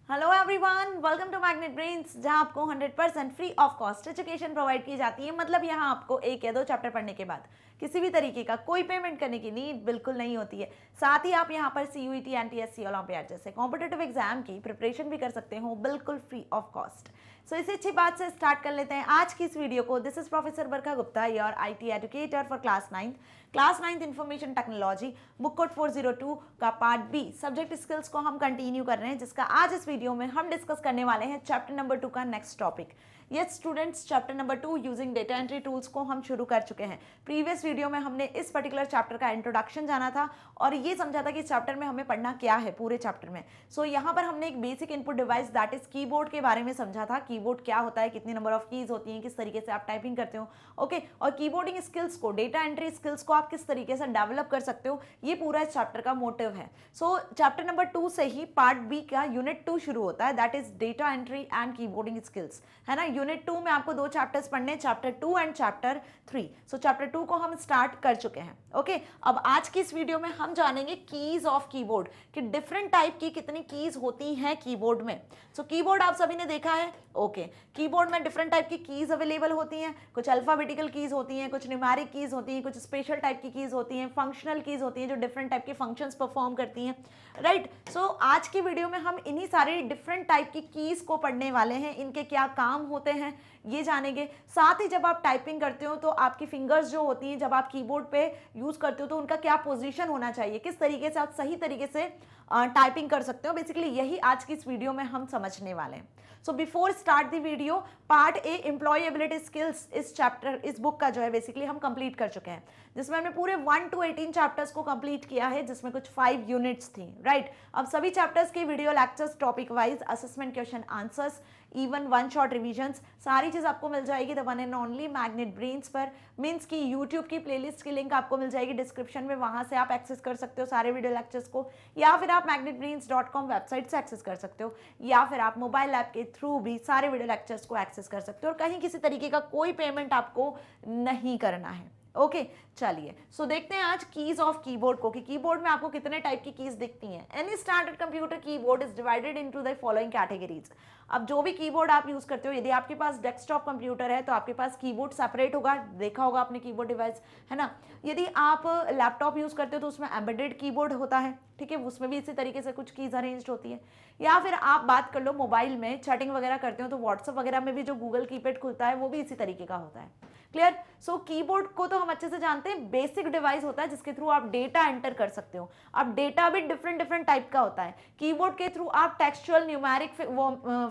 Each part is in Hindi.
Hello everyone, welcome to Magnet Brains, जहां आपको 100% free of cost education provide की जाती है। मतलब यहां आपको एक या दो चैप्टर पढ़ने के बाद किसी भी तरीके का कोई पेमेंट करने की नीड बिल्कुल नहीं होती है। साथ ही आप यहां पर CUET, NTSC, ओलंपियाड जैसे कॉम्पिटिटिव एग्जाम की प्रिपरेशन भी कर सकते हो बिल्कुल फ्री ऑफ कॉस्ट। सो इसी अच्छी बात से स्टार्ट कर लेते हैं आज की इस वीडियो को। This is professor Barkha Gupta, your IT educator for class 9th information technology, book code 402 का पार्ट बी सब्जेक्ट स्किल्स को हम कंटिन्यू कर रहे हैं, जिसका आज इस वीडियो में हम डिस्कस करने वाले हैं चैप्टर नंबर 2 का next topic. Yes students, chapter number 2 using data entry tools को हम शुरू कर चुके हैं। प्रीवियस वीडियो में हमने इस पर्टिकुलर चैप्टर का इंट्रोडक्शन जाना था और ये समझा था कि इस चैप्टर में हमें पढ़ना क्या है पूरे चैप्टर में। सो यहाँ पर हमने एक basic input device that is keyboard के बारे में समझा था। कीबोर्ड क्या होता है, कितनी नंबर ऑफ कीज होती हैं, किस तरीके से आप टाइपिंग करते हो, ओके, और कीबोर्डिंग स्किल्स को, डेटा एंट्री स्किल्स को आप किस तरीके से डेवलप कर सकते हो, ये पूरा इस चैप्टर का मोटिव है। सो चैप्टर नंबर 2 से ही पार्ट बी का यूनिट 2 शुरू होता है, that is data entry and keyboarding skills, है ना। यूनिट 2 में आपको दो चैप्टर्स पढ़ने, chapter 2 and chapter 3। So chapter 2 को हम स्टार्ट कर चुके हैं, ओके। अब आज की इस वीडियो में हम जानेंगे कीज ऑफ कीबोर्ड, कि डिफरेंट टाइप की कितनी कीज होती हैं कीबोर्ड में। सो कीबोर्ड आप सभी ने देखा है, ओके। कीबोर्ड में डिफरेंट टाइप की कीज अवेलेबल होती हैं, कुछ अल्फाबेटिकल कीज होती हैं, कुछ न्यूमेरिक कीज होती हैं, कुछ स्पेशल टाइप की कीज होती हैं, फंक्शनल कीज होती हैं जो डिफरेंट टाइप के फंक्शंस परफॉर्म करती हैं, राइट। सो आज की वीडियो में हम इन्हीं सारे डिफरेंट टाइप की कीज को पढ़ने वाले हैं, इनके क्या काम होते हैं ये जानेंगे। साथ ही जब आप टाइपिंग करते हो तो आपकी फिंगर्स जो होती हैं, जब आप कीबोर्ड पे यूज करते हो तो उनका क्या पोजीशन होना चाहिए, किस तरीके से आप सही तरीके से टाइपिंग कर सकते हो, बेसिकली यही आज की इस वीडियो में हम समझने वाले हैं। So before start the video, part A employability skills इस चैप्टर, इस बुक का जो है बेसिकली हम कंप्लीट कर चुके हैं, जिसमें हमने पूरे 1 to 18 चैप्टर्स को कंप्लीट किया है, जिसमें कुछ 5 यूनिट्स थी, राइट। अब सभी चैप्टर्स के video lectures, topic wise assessment question answers, even 1 shot revisions, सारी चीज आपको मिल जाएगी the one and only magnet brains पर। मीन्स की यूट्यूब की प्लेलिस्ट की लिंक आपको मिल जाएगी डिस्क्रिप्शन में, वहां से आप एक्सेस कर सकते हो सारे वीडियो लेक्चर्स को, या फिर आप magnetbrains.com वेबसाइट से एक्सेस कर सकते हो, या फिर आप मोबाइल ऐप के थ्रू भी सारे वीडियो लेक्चर्स को एक्सेस कर सकते हो, और कहीं किसी तरीके का कोई पेमेंट आपको नहीं करना है, ओके। चलिए, सो देखते हैं आज कीज ऑफ कीबोर्ड को, कि कीबोर्ड में आपको कितने टाइप की कीज दिखती हैं। Any standard computer keyboard is divided into the following categories. अब जो भी कीबोर्ड आप यूज करते हो, यदि आपके पास डेस्कटॉप कंप्यूटर है तो आपके पास कीबोर्ड सेपरेट होगा, देखा होगा आपने कीबोर्ड डिवाइस, है ना। यदि आप लैपटॉप यूज करते हो तो उसमें एम्बेडेड कीबोर्ड होता है, ठीक है, उसमें भी इसी तरीके से कुछ कीज अरेंज्ड होती है। या फिर आप बात कर लो मोबाइल में चैटिंग वगैरह करते हो तो व्हाट्सएप वगैरह में भी जो गूगल कीपैड खुलता है वो भी इसी तरीके का होता है, क्लियर। सो कीबोर्ड को तो हम अच्छे से जानते हैं, बेसिक डिवाइस होता है जिसके थ्रू आप डेटा एंटर कर सकते हो। अब डेटा भी डिफरेंट टाइप का होता है, कीबोर्ड के थ्रू आप टेक्सचुअल न्यूमेरिक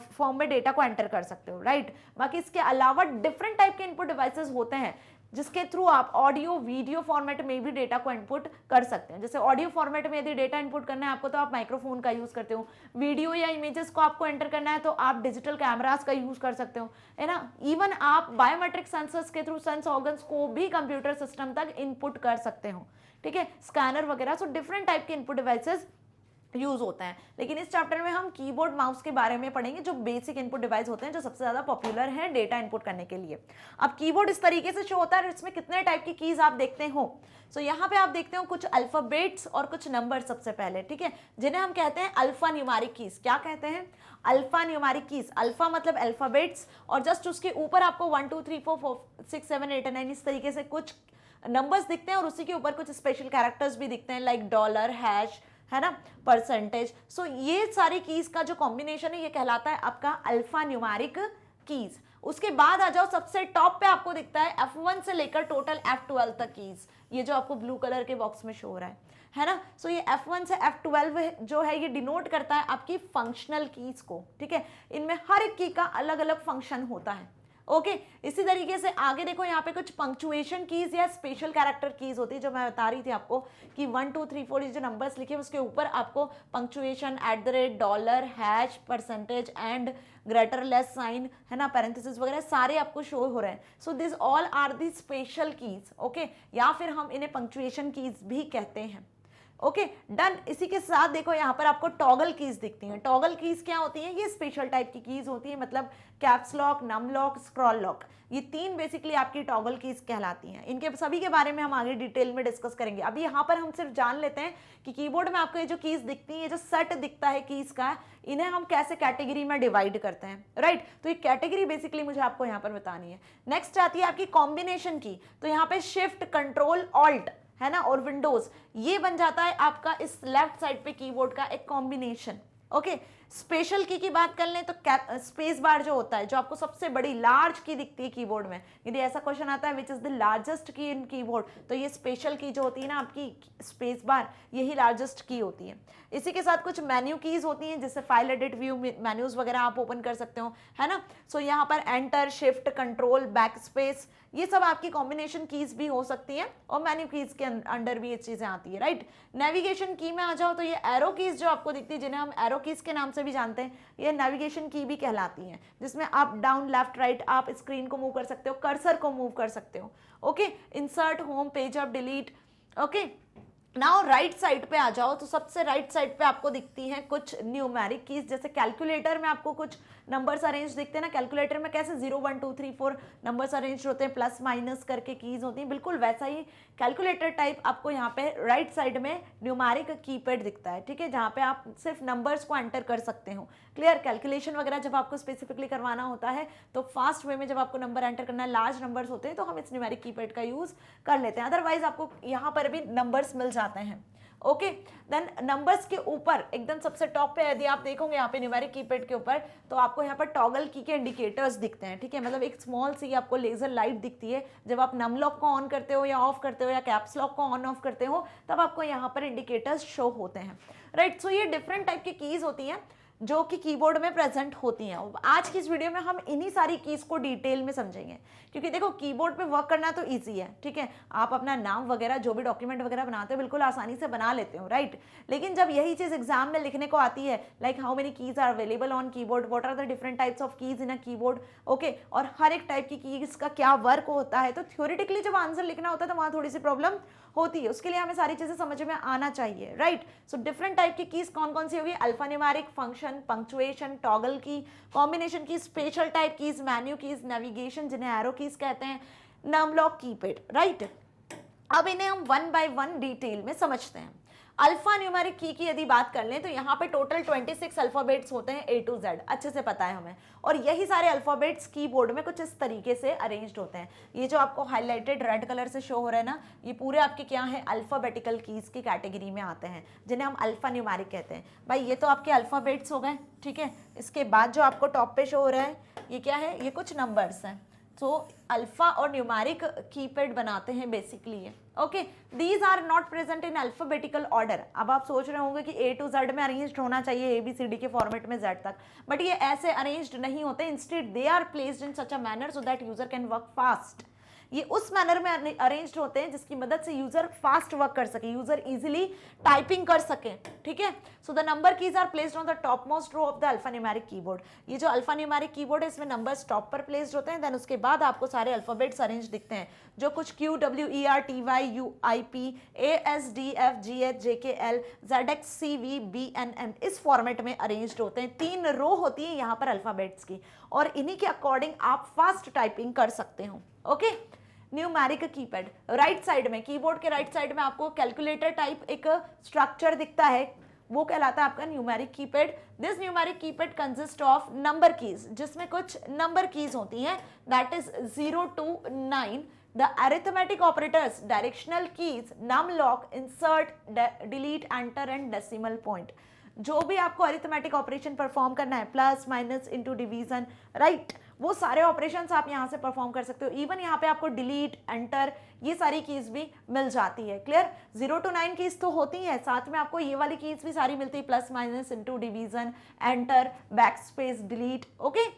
फॉर्म में डेटा को एंटर कर सकते हो, राइट। बाकी इसके अलावा डिफरेंट टाइप के इनपुट डिवाइसेस होते हैं जिसके थ्रू आप ऑडियो वीडियो फॉर्मेट में भी डेटा को इनपुट कर सकते हैं। जैसे ऑडियो फॉर्मेट में यदि डेटा इनपुट करना है आपको तो आप माइक्रोफोन का यूज करते हो, वीडियो या इमेजेस को आपको एंटर करना है तो आप डिजिटल कैमरास का यूज कर सकते हो, है ना। इवन आप बायोमेट्रिक सेंसर्स के थ्रू सेंस ऑर्गन्स को भी कंप्यूटर सिस्टम तक इनपुट कर सकते हो, ठीक है, स्कैनर वगैरह। सो डिफरेंट टाइप के इनपुट डिवाइसेस यूज होता है, लेकिन इस चैप्टर में हम कीबोर्ड माउस के बारे में पढ़ेंगे, जो बेसिक इनपुट डिवाइस होते हैं, जो सबसे ज्यादा पॉपुलर है डेटा इनपुट करने के लिए। अब कीबोर्ड इस तरीके से शो होता है, इसमें कितने टाइप की कीज आप देखते हो। सो यहाँ पे आप देखते हो कुछ अल्फाबेट्स और कुछ नंबर सबसे पहले, ठीक है, जिन्हें हम कहते हैं अल्फा न्यूमेरिक कीज। क्या कहते हैं? Alpha numeric keys. अल्फा मतलब अल्फाबेट्स, और जस्ट उसके ऊपर आपको 1 2 3 4 5 6 7 8 9 इस तरीके से कुछ नंबर्स दिखते हैं, और उसी के ऊपर कुछ स्पेशल कैरेक्टर्स भी दिखते हैं, लाइक डॉलर, हैश, है ना, परसेंटेज। सो ये सारी कीज का जो कॉम्बिनेशन है ये कहलाता है आपका अल्फा न्यूमेरिक कीज। उसके बाद आ जाओ, सबसे टॉप पे आपको दिखता है F1 से लेकर टोटल F12 तक कीज, ये जो आपको ब्लू कलर के बॉक्स में शो हो रहा है ना। सो ये F1 से F12 जो है ये डिनोट करता है आपकी फंक्शनल कीज को, ठीक है। इनमें हर एक की का अलग अलग फंक्शन होता है, ओके। इसी तरीके से आगे देखो, यहाँ पे कुछ पंक्चुएशन कीज या स्पेशल कैरेक्टर कीज होती है, जो मैं बता रही थी आपको कि 1 2 3 4 ये जो नंबर्स लिखे उसके ऊपर आपको punctuation, @ dollar, hash, percentage and greater less sign, है ना, पैरेंथेसिस वगैरह सारे आपको शो हो रहे हैं। So this all are the special keys, okay, या फिर हम इन्हें पंक्चुएशन कीज भी कहते हैं, ओके डन। इसी के साथ देखो यहाँ पर आपको टॉगल कीज दिखती हैं। टॉगल कीज क्या होती हैं? ये स्पेशल टाइप की कीज होती है, मतलब caps lock, num lock, scroll lock, ये तीन बेसिकली आपकी टॉगल कीज कहलाती हैं। इनके सभी के बारे में हम आगे डिटेल में डिस्कस करेंगे। अभी यहाँ पर हम सिर्फ जान लेते हैं कि कीबोर्ड में आपको ये जो कीज दिखती है, जो सेट दिखता है कीज का, इन्हें हम कैसे कैटेगरी में डिवाइड करते हैं, राइट। तो ये कैटेगरी बेसिकली मुझे आपको यहाँ पर बतानी है। नेक्स्ट आती है आपकी कॉम्बिनेशन की। तो यहाँ पे शिफ्ट, कंट्रोल, ऑल्ट है ना, और विंडोज, ये बन जाता है आपका इस लेफ्ट साइड पे कीबोर्ड का एक कॉम्बिनेशन। ओके स्पेशल की बात कर लें तो स्पेस बार जो होता है, जो आपको सबसे बड़ी लार्ज की दिखती है कीबोर्ड में, यदि ऐसा क्वेश्चन आता है विच इज द लार्जेस्ट की इन कीबोर्ड, तो ये स्पेशल की जो होती है ना आपकी स्पेस बार, यही लार्जेस्ट की होती है। इसी के साथ कुछ मेन्यू कीज होती हैं, जैसे फाइल एडिट, व्यू, मेन्यूज वगैरह आप ओपन कर सकते हो, है ना। सो यहाँ पर enter, shift, control, back space, ये सब आपकी कॉम्बिनेशन कीज भी हो सकती हैं, और मेन्यू कीज के अंडर भी ये चीजें आती है, राइट। नेविगेशन की में आ जाओ तो ये एरो कीज जो आपको दिखती है, जिन्हें हम एरो कीज के नाम से भी जानते हैं, ये नेविगेशन की भी कहलाती हैं, जिसमें अप, डाउन, लेफ्ट, राइट आप स्क्रीन को मूव कर सकते हो, कर्सर को मूव कर सकते हो। Okay insert, home, page up, delete. Okay now right side पे आ जाओ तो सबसे राइट साइड पे आपको दिखती हैं कुछ न्यूमेरिक कीज, जैसे कैलकुलेटर में आपको कुछ नंबर्स अरेंज दिखते हैं ना, कैलकुलेटर में कैसे 0 1 2 3 4 नंबर्स अरेंज होते हैं, प्लस माइनस करके कीज होती हैं, बिल्कुल वैसा ही कैलकुलेटर टाइप आपको यहाँ पे राइट साइड में न्यूमेरिक कीपैड दिखता है, ठीक है, जहाँ पे आप सिर्फ नंबर्स को एंटर कर सकते हो। क्लियर, कैलकुलेशन वगैरह जब आपको स्पेसिफिकली करवाना होता है तो फास्ट वे में जब आपको नंबर एंटर करना है, लार्ज नंबर्स होते हैं, तो हम इस न्यूमेरिक कीपैड का यूज कर लेते हैं, अदरवाइज आपको यहाँ पर भी नंबर्स मिल जाते हैं। ओके देन नंबर्स के ऊपर एकदम सबसे टॉप पे यदि आप देखोगे यहाँ पे न्यूमेरिक कीपैड के ऊपर, तो आपको यहाँ पर टॉगल की के इंडिकेटर्स दिखते हैं, ठीक है, मतलब एक स्मॉल सी आपको लेजर लाइट दिखती है जब आप नम लॉक को ऑन करते हो या ऑफ करते हो या कैप्स लॉक को ऑन ऑफ करते हो, तब आपको यहाँ पर इंडिकेटर्स शो होते हैं, राइट। सो ये डिफरेंट टाइप की कीज होती हैं जो कि कीबोर्ड में प्रेजेंट होती हैं। आज की इस वीडियो में हम इन्हीं सारी कीज को डिटेल में समझेंगे, क्योंकि देखो कीबोर्ड पे वर्क करना तो इजी है, ठीक है, आप अपना नाम वगैरह जो भी डॉक्यूमेंट वगैरह बनाते हो बिल्कुल आसानी से बना लेते हो, राइट। लेकिन जब यही चीज एग्जाम में लिखने को आती है, like how many keys are available on keyboard, what are the different types of keys in a keyboard, okay, और हर एक टाइप की कीज का क्या वर्क होता है, तो थ्योरेटिकली जब आंसर लिखना होता है तो वहां थोड़ी सी प्रॉब्लम होती है, उसके लिए हमें सारी चीजें समझ में आना चाहिए, राइट। सो डिफरेंट टाइप की कीज कौन कौन सी होगी? अल्फान्यूमेरिक, फंक्शन, पंक्चुएशन, टॉगल की, कॉम्बिनेशन की, special type keys, menu keys, navigation जिन्हें एरो कीज कहते हैं, नम लॉक, कीपैड, राइट। अब इन्हें हम वन बाय वन डिटेल में समझते हैं। अल्फा न्यूमेरिक की यदि बात कर लें तो यहाँ पे टोटल 26 अल्फाबेट्स होते हैं A to Z, अच्छे से पता है हमें, और यही सारे अल्फाबेट्स कीबोर्ड में कुछ इस तरीके से अरेंज्ड होते हैं। ये जो आपको हाईलाइटेड रेड कलर से शो हो रहा है ना, ये पूरे आपके क्या है, अल्फाबेटिकल कीज की कैटेगरी में आते हैं, जिन्हें हम अल्फा न्यूमेरिक कहते हैं। भाई ये तो आपके अल्फाबेट्स हो गए, ठीक है, इसके बाद जो आपको टॉप पे शो हो रहा है ये क्या है, ये कुछ नंबर्स हैं, तो अल्फा और न्यूमेरिक कीपैड बनाते हैं बेसिकली ये, okay. These are not present in alphabetical order. अब आप सोच रहे होंगे कि A to Z में अरेंज्ड होना चाहिए, ABCD के फॉर्मेट में Z तक, बट ये ऐसे अरेंज्ड नहीं होते, instead they are placed in such a manner so that user can work fast. ये उस मैनर में अरेंज्ड होते हैं जिसकी मदद से यूजर फास्ट वर्क कर सके, यूजर इजीली टाइपिंग कर सके, ठीक है। So the number keys are placed on the topmost row of the alphanumeric keyboard. ये जो अल्फान्यूमेरिक कीबोर्ड है इसमें नंबर्स टॉप पर प्लेस्ड होते हैं, देन उसके बाद आपको सारे अल्फाबेट्स अरेंज दिखते हैं, जो कुछ Q W E R T Y U I P A S D F G H J K L Z X C V B N M इस फॉर्मेट में अरेंज्ड होते हैं। 3 रो होती है यहाँ पर अल्फाबेट्स की, और इन्हीं के अकॉर्डिंग आप फास्ट टाइपिंग कर सकते हो, okay. Numeric keypad right side में, कीबोर्ड के राइट साइड में आपको कैलकुलेटर टाइप एक स्ट्रक्चर दिखता है, वो कहलाता है आपका numeric keypad. This numeric keypad consist of number keys, जिसमें कुछ नंबर कीज होती हैं, that is 0 to 9, the arithmetic operators, directional keys, num lock, insert, delete, enter and decimal point. जो भी आपको अरिथमेटिक ऑपरेशन परफॉर्म करना है, plus minus into division, right, वो सारे ऑपरेशंस आप यहाँ से परफॉर्म कर सकते हो। इवन यहाँ पे आपको डिलीट, एंटर, ये सारी कीज भी मिल जाती है। क्लियर, 0 to 9 कीज तो होती है, साथ में आपको ये वाली कीज भी सारी मिलती है, plus minus into division, enter, back space, delete, okay.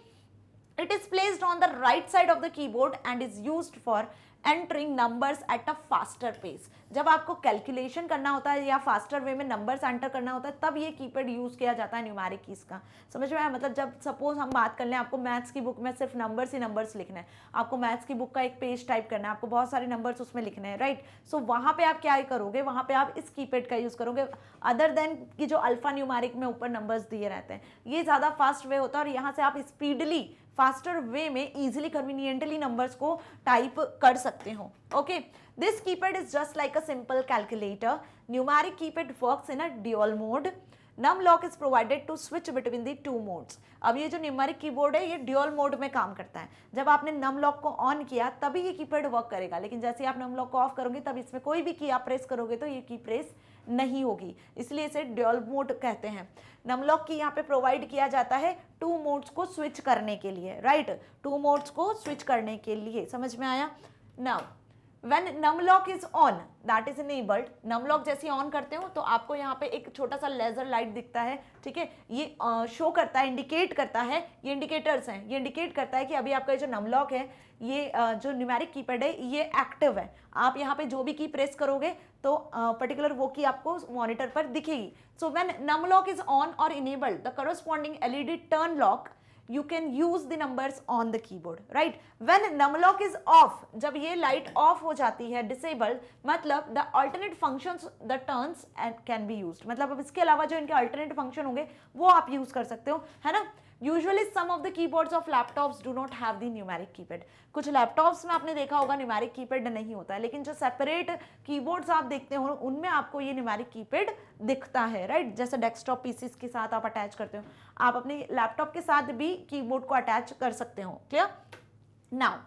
It is placed on the right side of the keyboard and is used for entering numbers at a faster pace. जब आपको कैलकुलेशन करना होता है या फास्टर वे में नंबर्स एंटर करना होता है तब ये कीपैड यूज किया जाता है न्यूमेरिक कीज का। समझ में आया? मतलब जब सपोज हम बात कर लें, आपको मैथ्स की बुक में सिर्फ नंबर्स ही नंबर्स लिखना है, आपको मैथ्स की बुक का एक पेज टाइप करना है, आपको बहुत सारे नंबर्स उसमें लिखने हैं, राइट। सो वहां पे आप क्या करोगे, वहां पे आप इस कीपैड का यूज करोगे, अदर देन कि जो अल्फा न्यूमेरिक में ऊपर नंबर्स दिए रहते हैं। ये ज्यादा फास्ट वे होता है और यहाँ से आप स्पीडली फास्टर वे में इजीली कन्वीनियंटली नंबर्स को टाइप कर सकते हो। Okay, this keypad is just like a simple calculator. Numeric keypad works in a dual mode. Num lock is provided to switch between the two modes. अब ये जो न्यूमेरिक कीबोर्ड है ये ड्यूअल मोड में काम करता है। जब आपने नम लॉक को ऑन किया तभी ये कीपैड वर्क करेगा, लेकिन जैसे आप नम लॉक को ऑफ करोगे तब इसमें कोई भी की आप प्रेस करोगे तो ये की प्रेस नहीं होगी, इसलिए इसे ड्यूअल मोड कहते हैं। नमलॉक की यहाँ पे प्रोवाइड किया जाता है टू मोड्स को स्विच करने के लिए, राइट, टू मोड्स को स्विच करने के लिए। समझ में आया? Now when numlock is on that is enabled, numlock जैसे ऑन करते हो तो आपको यहाँ पे एक छोटा सा लेजर लाइट दिखता है, ठीक है, ये शो करता है, इंडिकेट करता है, ये इंडिकेटर्स हैं, ये इंडिकेट करता है कि अभी आपका जो numlock है, ये जो न्यूमेरिक कीपैड है ये एक्टिव है। आप यहाँ पे जो भी की प्रेस करोगे तो पर्टिकुलर वो की आपको मॉनिटर पर दिखेगी। So when numlock is on or enabled, the corresponding LED turn lock you can use the numbers on the keyboard, right? When numlock is off, जब ये लाइट ऑफ हो जाती है, disabled, मतलब the alternate functions the turns and can be used, मतलब अब इसके अलावा जो इनके alternate function होंगे वो आप यूज कर सकते हो, है ना। Usually some of the keyboards of laptops do not have the numeric keypad. कुछ लैपटॉप्स में आपने देखा होगा न्यूमेरिक कीपैड नहीं होता है, लेकिन जो सेपरेट कीबोर्ड्स आप देखते हो उनमें आपको ये न्यूमेरिक कीपैड दिखता है, राइट। जैसे डेस्कटॉप पीसीस के साथ आप अटैच करते हो, आप अपने लैपटॉप के साथ भी कीबोर्ड को अटैच कर सकते हो, क्लियर। नाउ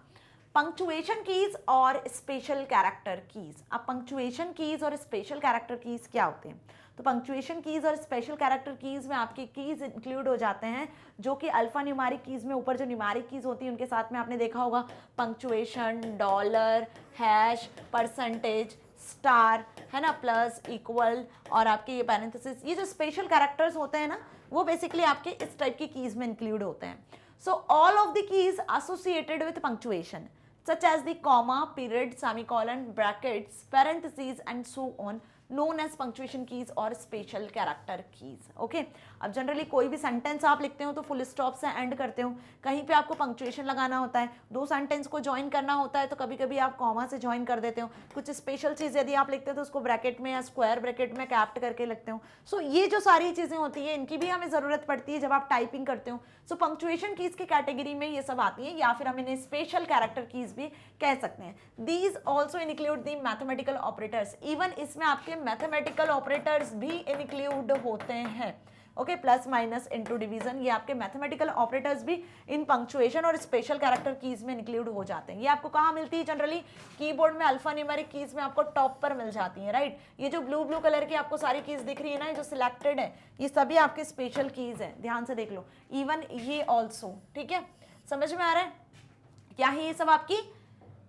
पंक्चुएशन कीज और स्पेशल कैरेक्टर कीज। अब पंक्चुएशन कीज और स्पेशल कैरेक्टर कीज क्या होते हैं? तो पंक्चुएशन कीज और स्पेशल कैरेक्टर कीज में आपके कीज इंक्लूड हो जाते हैं जो कि अल्फा न्यूमेरिक कीज में ऊपर जो न्यूमेरिक कीज होती है उनके साथ में आपने देखा होगा punctuation, dollar, hash, percentage, star, है ना, प्लस, इक्वल और आपके ये पैरेंथेसिस। ये जो स्पेशल कैरेक्टर्स होते हैं ना वो बेसिकली आपके इस टाइप की कीज में इंक्लूड होते हैं। So all of the keys associated with punctuation such as the comma, period, semicolon, brackets, parentheses and so on known as punctuation keys और special character keys. Okay? अब जनरली कोई भी सेंटेंस आप लिखते हो तो फुल स्टॉप से एंड करते हो, कहीं पे आपको पंक्चुएशन लगाना होता है, दो सेंटेंस को ज्वाइन करना होता है तो कभी कभी आप कॉमा से ज्वाइन कर देते हो, कुछ स्पेशल चीज़ यदि आप लिखते हो तो उसको ब्रैकेट में या स्क्वायर ब्रैकेट में कैप्ट करके लिखते हो। सो ये जो सारी चीज़ें होती है इनकी भी हमें ज़रूरत पड़ती है जब आप टाइपिंग करते हो। सो पंक्चुएशन कीज की कैटेगरी में ये सब आती है या फिर हम इन्हें स्पेशल कैरेक्टर कीज भी कह सकते हैं। These also include the mathematical operators, even इसमें आपके मैथमेटिकल ऑपरेटर्स भी इंक्लूड होते हैं। Okay, plus minus into division, ये आपके मैथमेटिकल ऑपरेटर्स भी इन पंक्चुएशन और स्पेशल कैरेक्टर कीज में इंक्लूड हो जाते हैं। ये आपको कहाँ मिलती है? जनरली कीबोर्ड में अल्फा न्यूमेरिक कीज में आपको टॉप पर मिल जाती है, राइट। ये जो ब्लू कलर की आपको सारी कीज दिख रही है ना, जो सिलेक्टेड है, ये सभी आपके स्पेशल कीज है, ध्यान से देख लो, इवन ये ऑल्सो, ठीक है। समझ में आ रहा है क्या है? ये सब आपकी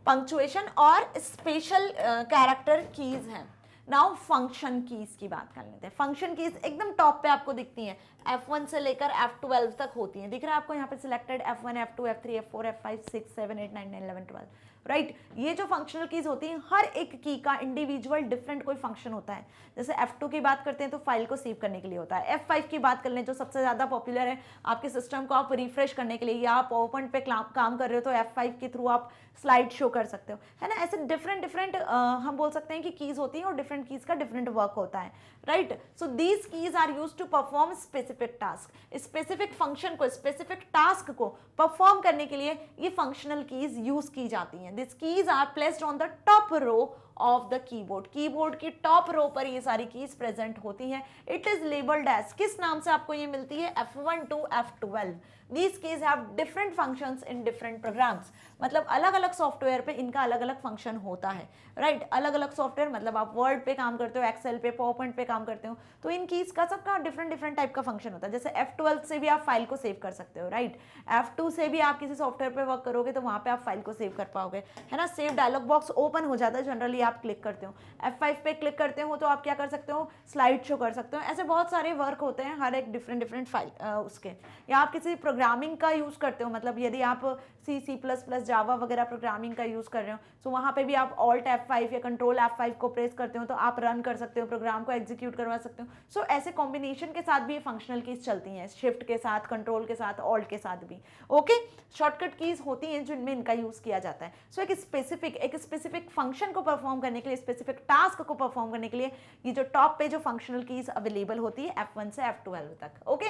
पंक्चुएशन और स्पेशल कैरेक्टर कीज हैं। नाउ फंक्शन कीज की बात कर लेते हैं। फंक्शन कीज एकदम टॉप पे आपको दिखती हैं, F1 से लेकर F12 तक होती हैं। दिख रहा है आपको यहाँ पे selected F1, F2, F3, F4, F5, 6, 7, 8, 9, 10, 11, 12, right. ये जो फंक्शनल कीज होती हैं हर एक की का इंडिविजुअल डिफरेंट कोई फंक्शन होता है। जैसे F2 की बात करते हैं तो फाइल को सेव करने के लिए होता है। F5 की बात कर लें जो सबसे ज़्यादा पॉपुलर है, आपके सिस्टम को आप रिफ्रेश करने के लिए, या आप पावरपॉइंट पे काम कर रहे हो तो F5 के थ्रू आप स्लाइड शो कर सकते हो, है ना। ऐसे डिफरेंट हम बोल सकते हैं कि कीज होती हैं और डिफरेंट कीज का डिफरेंट वर्क होता है, right. So these keys are used to perform specific task. Specific function को, स्पेसिफिक टास्क को परफॉर्म करने के लिए ये फंक्शनल कीज यूज की जाती हैं। This keys are placed on the top row of the keyboard. Keyboard की टॉप रो पर ये सारी कीज प्रेजेंट होती हैं। इट इज लेबल्ड एज, किस नाम से आपको ये मिलती है? F1 to F12। These keys have different functions in different programs। मतलब अलग अलग सॉफ्टवेयर पे इनका अलग अलग फंक्शन होता है, राइट। अलग अलग सॉफ्टवेयर मतलब आप वर्ड पे काम करते हो, एक्सेल पे, पावरपॉइंट पे काम करते हो, तो इन कीज का सबका डिफरेंट टाइप का फंक्शन होता है। जैसे F12 से भी आप फाइल को सेव कर सकते हो, राइट। F2 से भी आप किसी सॉफ्टवेयर पे वर्क करोगे तो वहाँ पे आप फाइल को सेव कर पाओगे, पे, है ना, सेव डायलॉग बॉक्स ओपन हो जाता है, जनरली आप क्लिक करते हो। F5 पे क्लिक करते हो तो आप क्या कर सकते हो, स्लाइड शो कर सकते हो। ऐसे बहुत सारे वर्क होते हैं, हर एक डिफरेंट फाइल उसके। या आप किसी प्रोग्रामिंग का यूज़ करते हो, मतलब यदि आप C++, जावा वगैरह प्रोग्रामिंग का यूज़ कर रहे हो, तो वहाँ पे भी आप Alt F5 या कंट्रोल F5 को प्रेस करते हो तो आप रन कर सकते हो, प्रोग्राम को एग्जीक्यूट करवा सकते हो। सो ऐसे कॉम्बिनेशन के साथ भी ये फंक्शनल कीज चलती हैं, शिफ्ट के साथ, कंट्रोल के साथ, ऑल्ट के साथ भी। ओके, शॉर्टकट कीज होती हैं जिनमें इनका यूज़ किया जाता है। सो एक स्पेसिफिक फंक्शन को परफॉर्म करने के लिए, स्पेसिफिक टास्क को परफॉर्म करने के लिए ये जो टॉप पे जो फंक्शनल कीज अवेलेबल होती है F1 से F12 तक। ओके,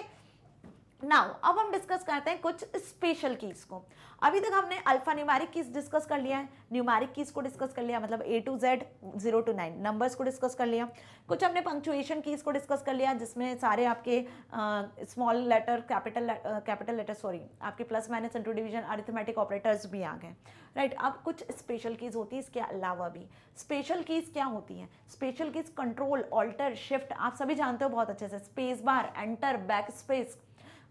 नाउ अब हम डिस्कस करते हैं कुछ स्पेशल कीज को। अभी तक हमने अल्फा न्यूमेरिक कीज डिस्कस कर लिया है, न्यूमेरिक कीज को डिस्कस कर लिया, मतलब A to Z 0 to 9 numbers को डिस्कस कर लिया। कुछ हमने पंक्चुएशन कीज को डिस्कस कर लिया, जिसमें सारे आपके small letter, capital letter, sorry, आपके plus minus into division, arithmetic operators भी आ गए, राइट। अब कुछ स्पेशल कीज होती है इसके अलावा भी। स्पेशल कीज क्या होती हैं? Special keys control, alter, shift, आप सभी जानते हो बहुत अच्छे से, space bar, enter, backspace,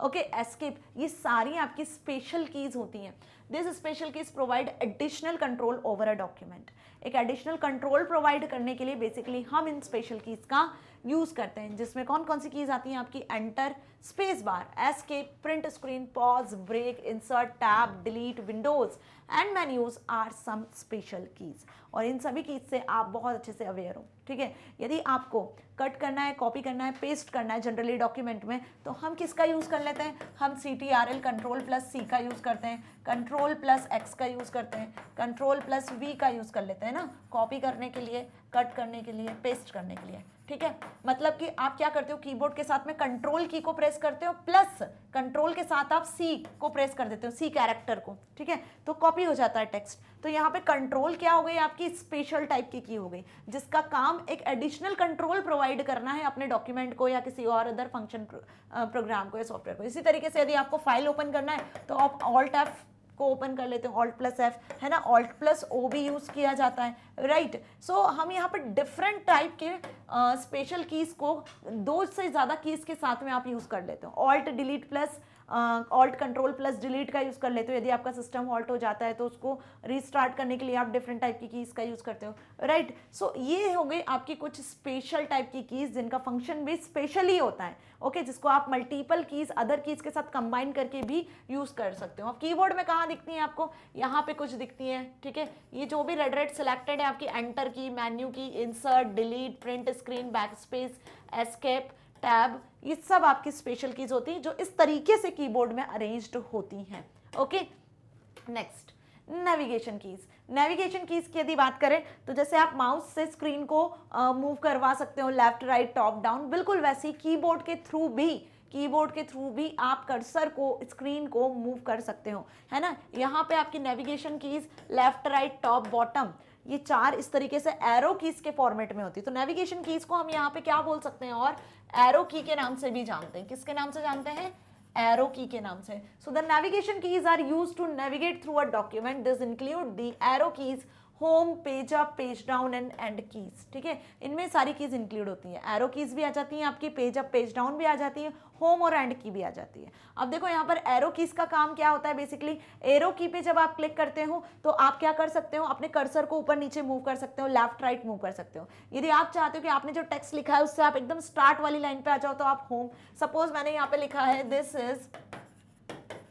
okay, escape, ये सारी आपकी स्पेशल कीज होती हैं। This special keys provide additional control over a document. एक एडिशनल कंट्रोल प्रोवाइड करने के लिए बेसिकली हम इन स्पेशल कीज का यूज करते हैं, जिसमें कौन कौन सी कीज आती हैं आपकी? Enter, space bar, escape, print screen, pause, break, insert, tab, delete, Windows and menus are some special keys. और इन सभी कीज से आप बहुत अच्छे से अवेयर हो, ठीक है। यदि आपको कट करना है, कॉपी करना है, पेस्ट करना है जनरली डॉक्यूमेंट में, तो हम किसका यूज कर लेते हैं? हम CTRL Ctrl+C का यूज करते हैं, Ctrl+X का यूज करते हैं, Ctrl+V का यूज कर लेते हैं ना, कॉपी करने के लिए, कट करने के लिए, पेस्ट करने के लिए, ठीक है। मतलब कि आप क्या करते हो, कीबोर्ड के साथ में कंट्रोल की को प्रेस करते हो, प्लस कंट्रोल के साथ आप C को प्रेस कर देते हो, C कैरेक्टर को, ठीक है, तो कॉपी हो जाता है टेक्स्ट। तो यहाँ पे कंट्रोल क्या हो गई आपकी? स्पेशल टाइप की हो गई, जिसका काम एक एडिशनल कंट्रोल प्रोवाइड करना है अपने डॉक्यूमेंट को या किसी और अदर फंक्शन प्रोग्राम को या सॉफ्टवेयर को। इसी तरीके से यदि आपको फाइल ओपन करना है तो आप Alt F को ओपन कर लेते हो, Alt+F, है ना, Alt+O भी यूज किया जाता है, राइट। सो हम यहाँ पर डिफरेंट टाइप के स्पेशल कीज को 2 से ज़्यादा कीज के साथ में आप यूज कर लेते हो। Alt delete plus alt control plus delete का यूज कर लेते हो। यदि आपका सिस्टम ऑल्ट हो जाता है तो उसको रीस्टार्ट करने के लिए आप डिफरेंट टाइप की कीज का यूज करते हो, राइट। सो ये हो गई आपकी कुछ स्पेशल टाइप की कीज जिनका फंक्शन भी स्पेशली होता है, ओके, जिसको आप मल्टीपल कीज अदर कीज के साथ कंबाइन करके भी यूज कर सकते हो। अब कीबोर्ड में कहाँ दिखती है आपको? यहाँ पे कुछ दिखती है, ठीक है। ये जो भी रेड सिलेक्टेड है आपकी, एंटर की, मेन्यू की, insert, delete, print screen, back space, escape, tab, ये सब आपकी स्पेशल कीज होती हैं जो इस तरीके से कीबोर्ड में अरेंज्ड होती हैं, okay. Next, navigation keys. Navigation keys की यदि बात करें तो जैसे आप माउस से स्क्रीन को मूव करवा सकते हो, लेफ्ट, राइट, टॉप, डाउन, बिल्कुल वैसे ही कीबोर्ड के थ्रू भी आप कर्सर को, स्क्रीन को मूव कर सकते हो, है ना। यहाँ पे आपकी navigation keys left, right, top, bottom, ये 4 इस तरीके से एरो कीज के फॉर्मेट में होती है। तो नेविगेशन कीज को हम यहाँ पे क्या बोल सकते हैं? और एरो की के नाम से भी जानते हैं। किसके नाम से जानते हैं? एरो की के नाम से। So the navigation keys are used to navigate through a document. This include the arrow keys, home, page up, page down and end keys, ठीक है। इनमें सारी कीज इंक्लूड होती हैं। एरो कीज भी आ जाती हैं आपकी, पेज अप, पेज डाउन भी आ जाती है, होम और एंड की भी आ जाती है। अब देखो यहाँ पर एरो कीज का काम क्या होता है? बेसिकली एरो की पे जब आप क्लिक करते हो तो आप क्या कर सकते हो? अपने कर्सर को ऊपर नीचे मूव कर सकते हो, लेफ्ट राइट मूव कर सकते हो। यदि आप चाहते हो कि आपने जो टेक्स्ट लिखा है उससे आप एकदम स्टार्ट वाली लाइन पे आ जाओ तो आप होम, सपोज मैंने यहाँ पे लिखा है दिस इज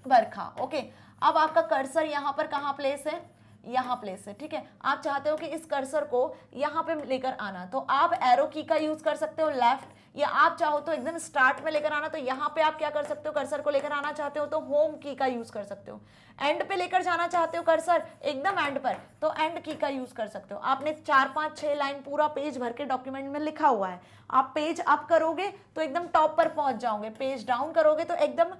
बरखा, ओके। अब आपका कर्सर यहाँ पर कहाँ प्लेस है? यहाँ प्लेस है, ठीक है। आप चाहते हो कि इस कर्सर को यहाँ पे लेकर आना, तो आप एरो की का यूज कर सकते हो, लेफ्ट, या आप चाहो तो एकदम स्टार्ट में लेकर आना, तो यहाँ पे आप क्या कर सकते हो? कर्सर को लेकर आना चाहते हो तो होम की का यूज कर सकते हो। एंड पे लेकर जाना चाहते हो कर्सर एकदम एंड पर, तो एंड की का यूज कर सकते हो। आपने 4, 5, 6 लाइन पूरा पेज भर के डॉक्यूमेंट में लिखा हुआ है, आप पेज अप करोगे तो एकदम टॉप पर पहुंच जाओगे, पेज डाउन करोगे तो एकदम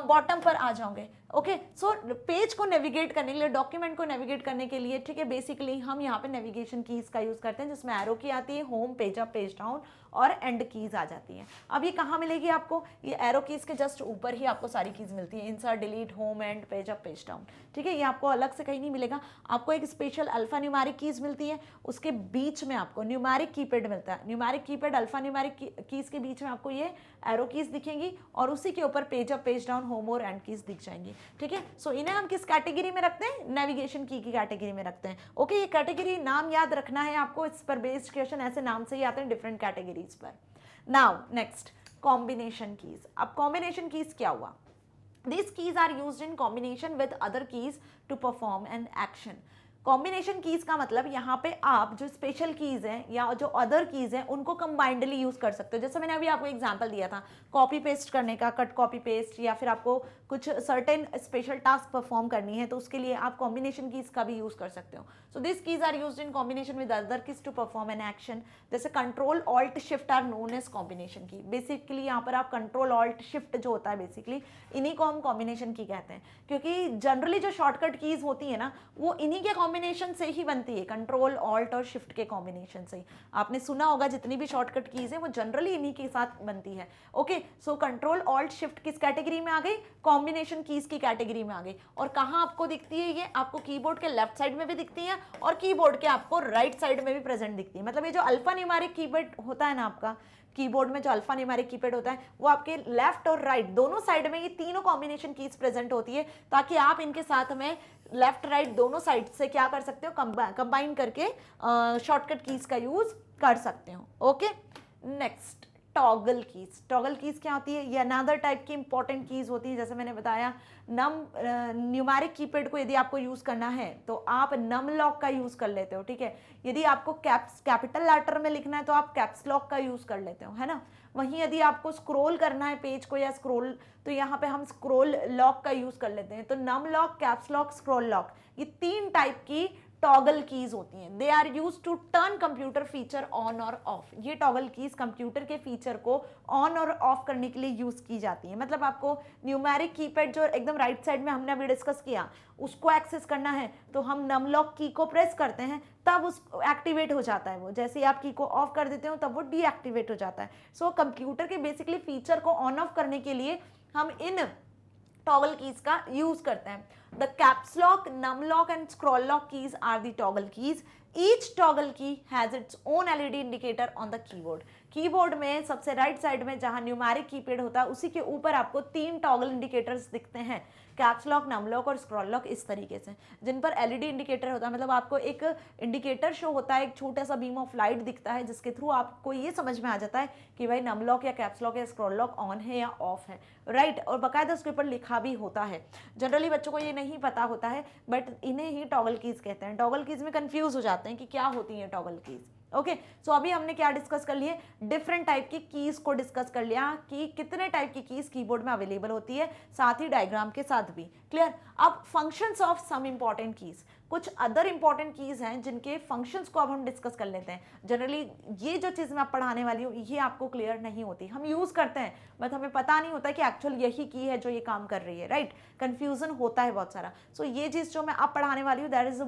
बॉटम पर आ जाओगे, ओके। सो पेज को नेविगेट करने के लिए, डॉक्यूमेंट को नेविगेट करने के लिए, ठीक है, बेसिकली हम यहाँ पे नेविगेशन कीज का यूज करते हैं, जिसमें एरो की आती है, home, page up, page down और एंड कीज आ जाती हैं। अब ये कहाँ मिलेगी आपको? ये एरो कीज के जस्ट ऊपर ही आपको सारी कीज मिलती है, insert, delete, home, and, page up, page down, ठीक है। ये आपको अलग से कहीं नहीं मिलेगा। आपको एक स्पेशल अल्फा न्यूमेरिक कीज मिलती है, उसके बीच में आपको न्यूमेरिक कीपैड मिलता है। Numeric keypad, alpha numeric keys के बीच में आपको ये एरो कीज दिखेंगी और उसी के ऊपर page up, page down down, home और एंड कीज दिख जाएंगी, ठीक है। सो इन्हें हम किस कैटेगरी में रखते हैं, नेविगेशन की कैटेगरी में रखते हैं। ओके, ये कैटेगरी नाम याद रखना है आपको, इस पर बेस्ड क्वेश्चन ऐसे नाम से ही आते हैं डिफरेंट कैटेगरीज पर। Now next, combination keys. अब कॉम्बिनेशन कीज क्या हुआ, these keys are used in combination with other keys to perform an action। Combination keys का मतलब यहाँ पे आप जो स्पेशल कीज हैं या जो अदर कीज हैं उनको कंबाइंडली यूज कर सकते हो। जैसे मैंने अभी आपको एग्जांपल दिया था कॉपी पेस्ट करने का, कट कॉपी पेस्ट, या फिर आपको कुछ सर्टेन स्पेशल टास्क परफॉर्म करनी है तो उसके लिए आप कॉम्बिनेशन कीज का भी यूज कर सकते हो। So this keys are used in combination with other keys to perform an action. जैसे control alt shift are known as combination key. Basically यहाँ पर आप कंट्रोल ऑल्ट शिफ्ट जो होता है बेसिकली इन्हीं को हम कॉम्बिनेशन की कहते हैं, क्योंकि जनरली जो शॉर्टकट कीज होती है ना वो इन्हीं के कॉम्बिनेशन से ही बनती है, कंट्रोल ऑल्ट और शिफ्ट के कॉम्बिनेशन से ही। आपने सुना होगा जितनी भी शॉर्टकट कीज है वो जनरली इन्हीं के साथ बनती है। Okay, so control alt shift किस कैटेगरी में आ गई, कॉम्बिनेशन कीज की कैटेगरी में आ गई। और कहाँ आपको दिखती है ये, आपको कीबोर्ड के लेफ्ट साइड में भी दिखती है और कीबोर्ड के आपको राइट साइड में भी प्रेजेंट दिखती है। मतलब ये जो अल्फा न्यूमेरिक कीबोर्ड होता है ना आपका, कीबोर्ड में जो अल्फा न्यूमेरिक कीपैड होता है वो आपके लेफ्ट और राइट दोनों साइड में ये तीनों कॉम्बिनेशन कीज प्रेजेंट होती है, ताकि आप इनके साथ में लेफ्ट राइट दोनों साइड से क्या कर सकते हो, कंबाइन करके शॉर्टकट कीज का यूज कर सकते हो। Okay, next toggle keys. Toggle keys क्या होती है, ये अनदर टाइप की इंपॉर्टेंट कीज होती है। जैसे मैंने बताया न्यूमेरिक कीपैड को यदि आपको यूज करना है तो आप नम लॉक का यूज कर लेते हो, ठीक है। यदि आपको कैपिटल लेटर में लिखना है तो आप कैप्स लॉक का यूज कर लेते हो, है ना। वहीं यदि आपको स्क्रॉल करना है पेज को या स्क्रॉल, तो यहाँ पे हम स्क्रॉल लॉक का यूज कर लेते हैं। तो num lock, caps lock, scroll lock, ये तीन टाइप की टॉगल कीज होती हैं। They are use to turn computer feature on और ऑफ। ये टॉगल कीज कंप्यूटर के फीचर को ऑन और ऑफ करने के लिए यूज की जाती है। मतलब आपको न्यूमेरिक कीपैड जो एकदम राइट साइड में हमने अभी डिस्कस किया उसको एक्सेस करना है तो हम नम लॉक की को प्रेस करते हैं तब उस एक्टिवेट हो जाता है वो। जैसे ही आप की को ऑफ कर देते हो तब वो डीएक्टिवेट हो जाता है। सो कंप्यूटर के बेसिकली फीचर को ऑन ऑफ करने के लिए हम इन टॉगल कीज का यूज करते हैं। The caps lock, num lock and scroll lock keys are the toggle keys. Each toggle key has its own LED indicator on the keyboard. Keyboard में सबसे राइट साइड में जहां न्यूमेरिक कीपैड होता है उसी के ऊपर आपको तीन टॉगल इंडिकेटर्स दिखते हैं, कैप्स लॉक, नम लॉक और स्क्रॉल लॉक, इस तरीके से, जिन पर एलईडी इंडिकेटर होता है। मतलब आपको एक इंडिकेटर शो होता है, एक छोटा सा बीम ऑफ लाइट दिखता है जिसके थ्रू आपको ये समझ में आ जाता है कि भाई नम लॉक या कैप्स लॉक या स्क्रॉल लॉक ऑन है या ऑफ है, राइट। और बाकायदा उसके ऊपर लिखा भी होता है। जनरली बच्चों को ये नहीं पता होता है बट इन्हें ही टॉगल कीज कहते हैं। टॉगल कीज में कंफ्यूज हो जाते हैं कि क्या होती है टॉगल कीज। ओके, सो अभी हमने क्या डिस्कस कर लिए, डिफरेंट टाइप की कीज को डिस्कस कर लिया कि कितने टाइप की कीज कीबोर्ड में अवेलेबल होती है, साथ ही डायग्राम के साथ भी। क्लियर। अब functions of some important keys, कुछ अदर इंपॉर्टेंट कीज हैं जिनके फंक्शंस को अब हम डिस्कस कर लेते हैं। जनरली ये जो चीज़ मैं आप पढ़ाने वाली हूँ ये आपको क्लियर नहीं होती, हम यूज करते हैं बट हमें पता नहीं होता कि एक्चुअल यही की है जो ये काम कर रही है, राइट। कंफ्यूजन होता है बहुत सारा। सो ये चीज़ जो मैं अब पढ़ाने वाली हूँ that is the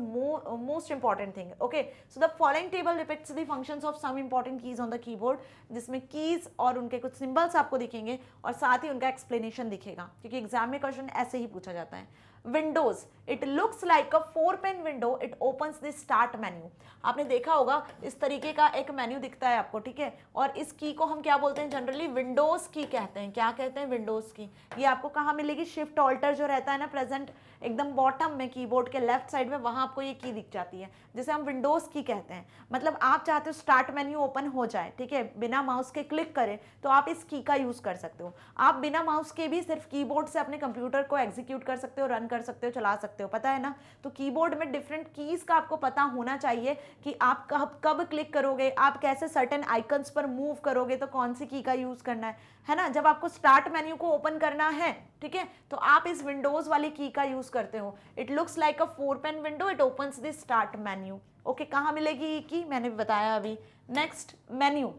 most important thing. Okay, so the following table depicts the functions of some important keys on the keyboard, जिसमें कीज और उनके कुछ सिंबल्स आपको दिखेंगे और साथ ही उनका एक्सप्लेनेशन दिखेगा, क्योंकि एग्जाम में क्वेश्चन ऐसे ही पूछा जाता है। Windows, it looks like a four pane window, it opens the start menu. आपने देखा होगा इस तरीके का एक मेन्यू दिखता है आपको, ठीक है। और इस की को हम क्या बोलते हैं, जनरली विंडोज की कहते हैं। क्या कहते हैं, विंडोज की। ये आपको कहाँ मिलेगी, शिफ्ट ऑल्टर जो रहता है ना प्रेजेंट एकदम बॉटम में कीबोर्ड के लेफ्ट साइड में, वहां आपको ये की दिख जाती है जिसे हम विंडोज की कहते हैं। मतलब आप चाहते हो स्टार्ट मेन्यू ओपन हो जाए, ठीक है, बिना माउस के क्लिक करें तो आप इस की का यूज कर सकते हो। आप बिना माउस के भी सिर्फ कीबोर्ड से अपने कंप्यूटर को एग्जीक्यूट कर सकते हो, रन कर सकते हो, चला सकते हो, पता है ना। तो कीबोर्ड में डिफरेंट कीज का आपको पता होना चाहिए कि आप कब क्लिक करोगे, आप कैसे सर्टेन आइकन्स पर मूव करोगे तो कौन सी की का यूज करना है ना। जब आपको स्टार्ट मेन्यू को ओपन करना है, ठीक है, तो आप इस विंडोज वाली की का यूज करते हो। It looks like a four pane window, it opens the start menu. Okay, कहाँ मिलेगी ये की, मैंने बताया अभी। Next, menu.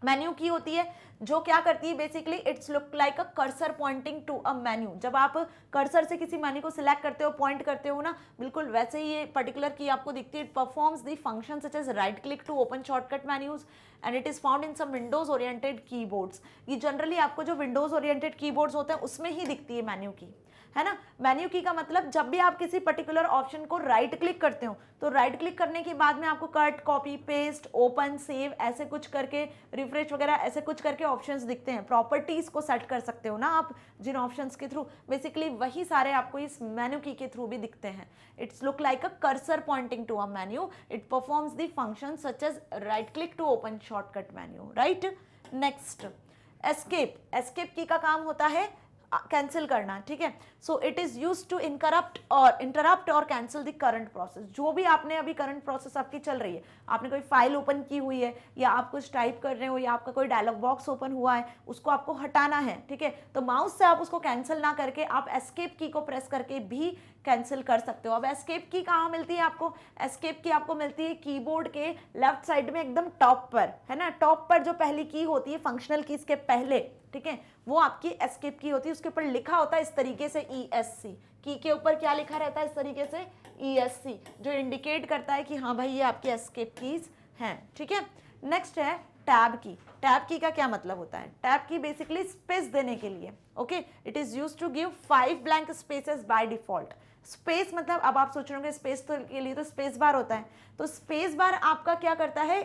मेन्यू की होती है जो क्या करती है, basically it's look like a cursor pointing to a menu. जब आप कर्सर से किसी मेन्यू को सिलेक्ट करते हो, पॉइंट करते हो ना, बिल्कुल वैसे ही ये पर्टिकुलर की आपको दिखती है। It performs the function such as right click to open shortcut menus and it is found in some Windows oriented keyboards. ये जनरली आपको जो विंडोज ओरिएंटेड कीबोर्ड्स होते हैं उसमें ही दिखती है मेन्यू की, है ना। मेन्यू की का मतलब जब भी आप किसी पर्टिकुलर ऑप्शन को राइट क्लिक करते हो तो राइट क्लिक करने के बाद में आपको cut, copy, paste, open, save ऐसे कुछ करके, रिफ्रेश वगैरह ऐसे कुछ करके ऑप्शंस दिखते हैं। प्रॉपर्टीज को सेट कर सकते हो ना आप जिन ऑप्शंस के थ्रू, बेसिकली वही सारे आपको इस मेन्यू की के थ्रू भी दिखते हैं। It's look like a cursor pointing to a menu, it performs the function such as right click to open shortcut menu, right. Next escape, escape key का काम होता है कैंसिल करना, ठीक है। So it is use to interrupt और कैंसिल द करंट प्रोसेस। जो भी आपने अभी करंट प्रोसेस आपकी चल रही है, आपने कोई फाइल ओपन की हुई है या आप कुछ टाइप कर रहे हो या आपका कोई डायलॉग बॉक्स ओपन हुआ है, उसको आपको हटाना है, ठीक है। तो माउस से आप उसको कैंसिल ना करके आप एस्केप की को प्रेस करके भी कैंसिल कर सकते हो। अब एस्केप की कहाँ मिलती है आपको? एस्केप की आपको मिलती है कीबोर्ड के लेफ्ट साइड में एकदम टॉप पर, है ना। टॉप पर जो पहली की होती है फंक्शनल कीज के पहले, ठीक है, वो आपकी एस्केप की होती है। उसके ऊपर लिखा होता है इस तरीके से ESC, की के ऊपर क्या लिखा रहता है? इस तरीके से ESC, जो इंडिकेट करता है कि हाँ भाई ये आपकी एस्केप कीज हैं, ठीक है। नेक्स्ट है टैब की। टैब की का क्या मतलब होता है? टैब की बेसिकली स्पेस देने के लिए, okay. It is used to give 5 blank spaces by default. Space मतलब अब आप सोच रहे होंगे स्पेस तो के लिए तो स्पेस बार होता है, तो स्पेस बार आपका क्या करता है?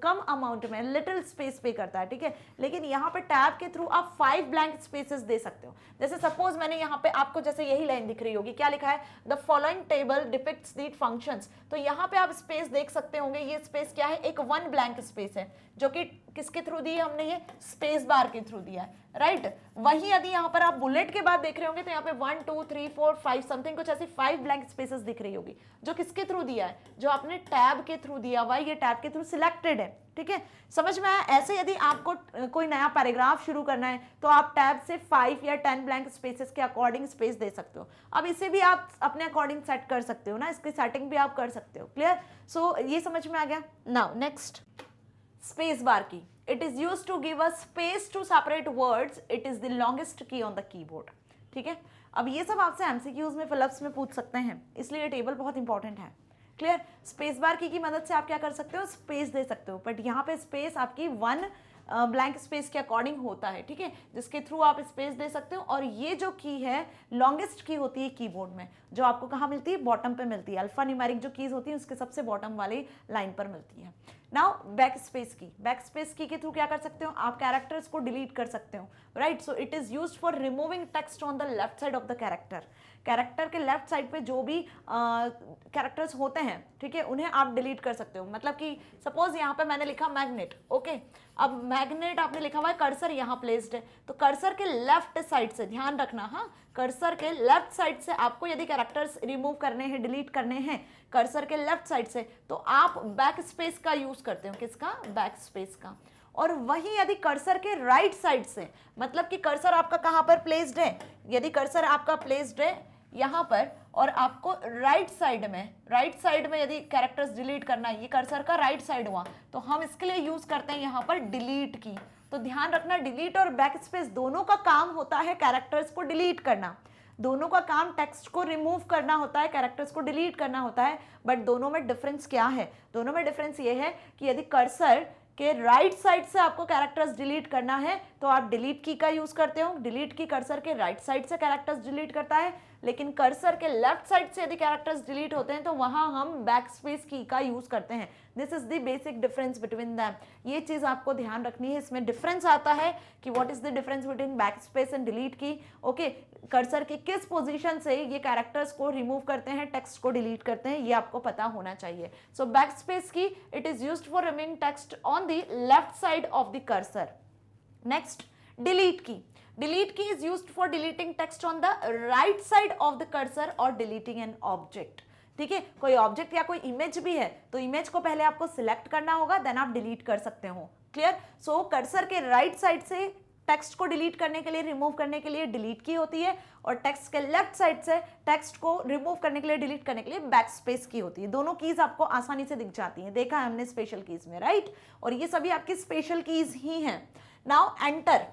कम अमाउंट में लिटिल स्पेस पे करता है, ठीक है। लेकिन यहाँ पे टैब के थ्रू आप 5 ब्लैंक स्पेसेस दे सकते हो। जैसे सपोज मैंने यहाँ पे आपको जैसे यही लाइन दिख रही होगी, क्या लिखा है? The following table depicts the functions. तो यहाँ पे आप स्पेस देख सकते होंगे, ये स्पेस क्या है? एक 1 ब्लैंक स्पेस है, जो कि किसके थ्रू दी है हमने? ये स्पेस बार के थ्रू दिया है, राइट। वही यदि यहाँ पर आप बुलेट के बाद देख रहे होंगे तो यहाँ पे 1 2 3 4 5 समथिंग कुछ ऐसी 5 ब्लैंक स्पेसेस दिख रही होगी, जो किसके थ्रू दिया है? जो आपने टैब के थ्रू दिया हुआ है, ये टैब के थ्रू सिलेक्टेड है, ठीक है। समझ में आया? ऐसे यदि आपको कोई नया पैराग्राफ शुरू करना है तो आप टैब से 5 या 10 ब्लैंक स्पेसेस के अकॉर्डिंग स्पेस दे सकते हो। अब इसे भी आप अपने अकॉर्डिंग सेट कर सकते हो ना, इसकी सेटिंग भी आप कर सकते हो। क्लियर? सो ये समझ में आ गया। नाउ नेक्स्ट स्पेस बार की। It is used to give a space to separate words, it is the longest key on the keyboard, ठीक है। अब ये सब आपसे एमसीक्यूज में फिलअप्स में पूछ सकते हैं, इसलिए ये टेबल बहुत इंपॉर्टेंट है। क्लियर? स्पेस बार की मदद से आप क्या कर सकते हो? स्पेस दे सकते हो, बट यहाँ पे स्पेस आपकी 1 ब्लैंक स्पेस के अकॉर्डिंग होता है, ठीक है, जिसके थ्रू आप स्पेस दे सकते हो। और ये जो की है लॉन्गेस्ट की होती है कीबोर्ड में, जो आपको कहाँ मिलती है? बॉटम पे मिलती है। अल्फा न्यूमेरिक जो कीज होती है उसके सबसे बॉटम वाली लाइन पर मिलती है। नाउ बैक स्पेस की। बैक स्पेस की के थ्रू क्या कर सकते हो? आप कैरेक्टर्स को डिलीट कर सकते हो, right. So it is used for removing text on the left side of the character. Character के लेफ्ट साइड पे जो भी कैरेक्टर्स होते हैं, ठीक है, उन्हें आप डिलीट कर सकते हो। मतलब कि सपोज यहाँ पे मैंने लिखा मैग्नेट, ओके। अब मैग्नेट आपने लिखा हुआ है, कर्सर यहाँ प्लेस्ड है, तो कर्सर के लेफ्ट साइड से ध्यान रखना, हाँ, कर्सर के लेफ्ट साइड से आपको यदि कैरेक्टर्स रिमूव करने हैं, डिलीट करने हैं कर्सर के लेफ्ट साइड से, तो आप बैक स्पेस का यूज करते हो। किसका? बैक स्पेस का। और वही यदि कर्सर के राइट साइड से, मतलब कि कर्सर आपका कहां पर प्लेस्ड है? यदि कर्सर आपका प्लेस्ड है यहां पर और आपको राइट साइड में यदि कैरेक्टर्स डिलीट करना है, ये कर्सर का राइट साइड हुआ, तो हम इसके लिए यूज करते हैं यहां पर डिलीट की। तो ध्यान रखना, डिलीट और बैक स्पेस दोनों का काम होता है कैरेक्टर्स को डिलीट करना, दोनों का काम टेक्स्ट को रिमूव करना होता है, कैरेक्टर्स को डिलीट करना होता है। बट दोनों में डिफरेंस क्या है? दोनों में डिफरेंस ये है कि यदि कर्सर के राइट साइड से आपको कैरेक्टर्स डिलीट करना है तो आप डिलीट की का यूज करते हो। डिलीट की कर्सर के राइट साइड से कैरेक्टर्स डिलीट करता है, लेकिन कर्सर के लेफ्ट साइड से यदि कैरेक्टर्स डिलीट होते हैं तो वहां हम बैक स्पेस की का यूज करते हैं। This is the basic difference between them. ये चीज आपको ध्यान रखनी है, इसमें डिफरेंस आता है कि what is the difference between back space and delete की, ओके। कर्सर के किस पोजीशन से ये कैरेक्टर्स को रिमूव करते हैं, टेक्स्ट को डिलीट करते हैं, ये आपको पता होना चाहिए। सो बैक स्पेस की, it is used for removing text on the left side of the cursor. Next delete की। डिलीट की is used for deleting text on the right side of the cursor और डिलीटिंग एन ऑब्जेक्ट, ठीक है। कोई ऑब्जेक्ट या कोई इमेज भी है तो इमेज को पहले आपको सिलेक्ट करना होगा, देन आप डिलीट कर सकते हो। क्लियर? सो कर्सर के राइट साइड से टेक्स्ट को डिलीट करने के लिए, रिमूव करने के लिए डिलीट की होती है, और टेक्स्ट के लेफ्ट साइड से टेक्स्ट को रिमूव करने के लिए, डिलीट करने के लिए बैक स्पेस की होती है। दोनों कीज आपको आसानी से दिख जाती हैं, देखा है हमने स्पेशल कीज में, राइट। और ये सभी आपकी स्पेशल कीज ही हैं। Now enter.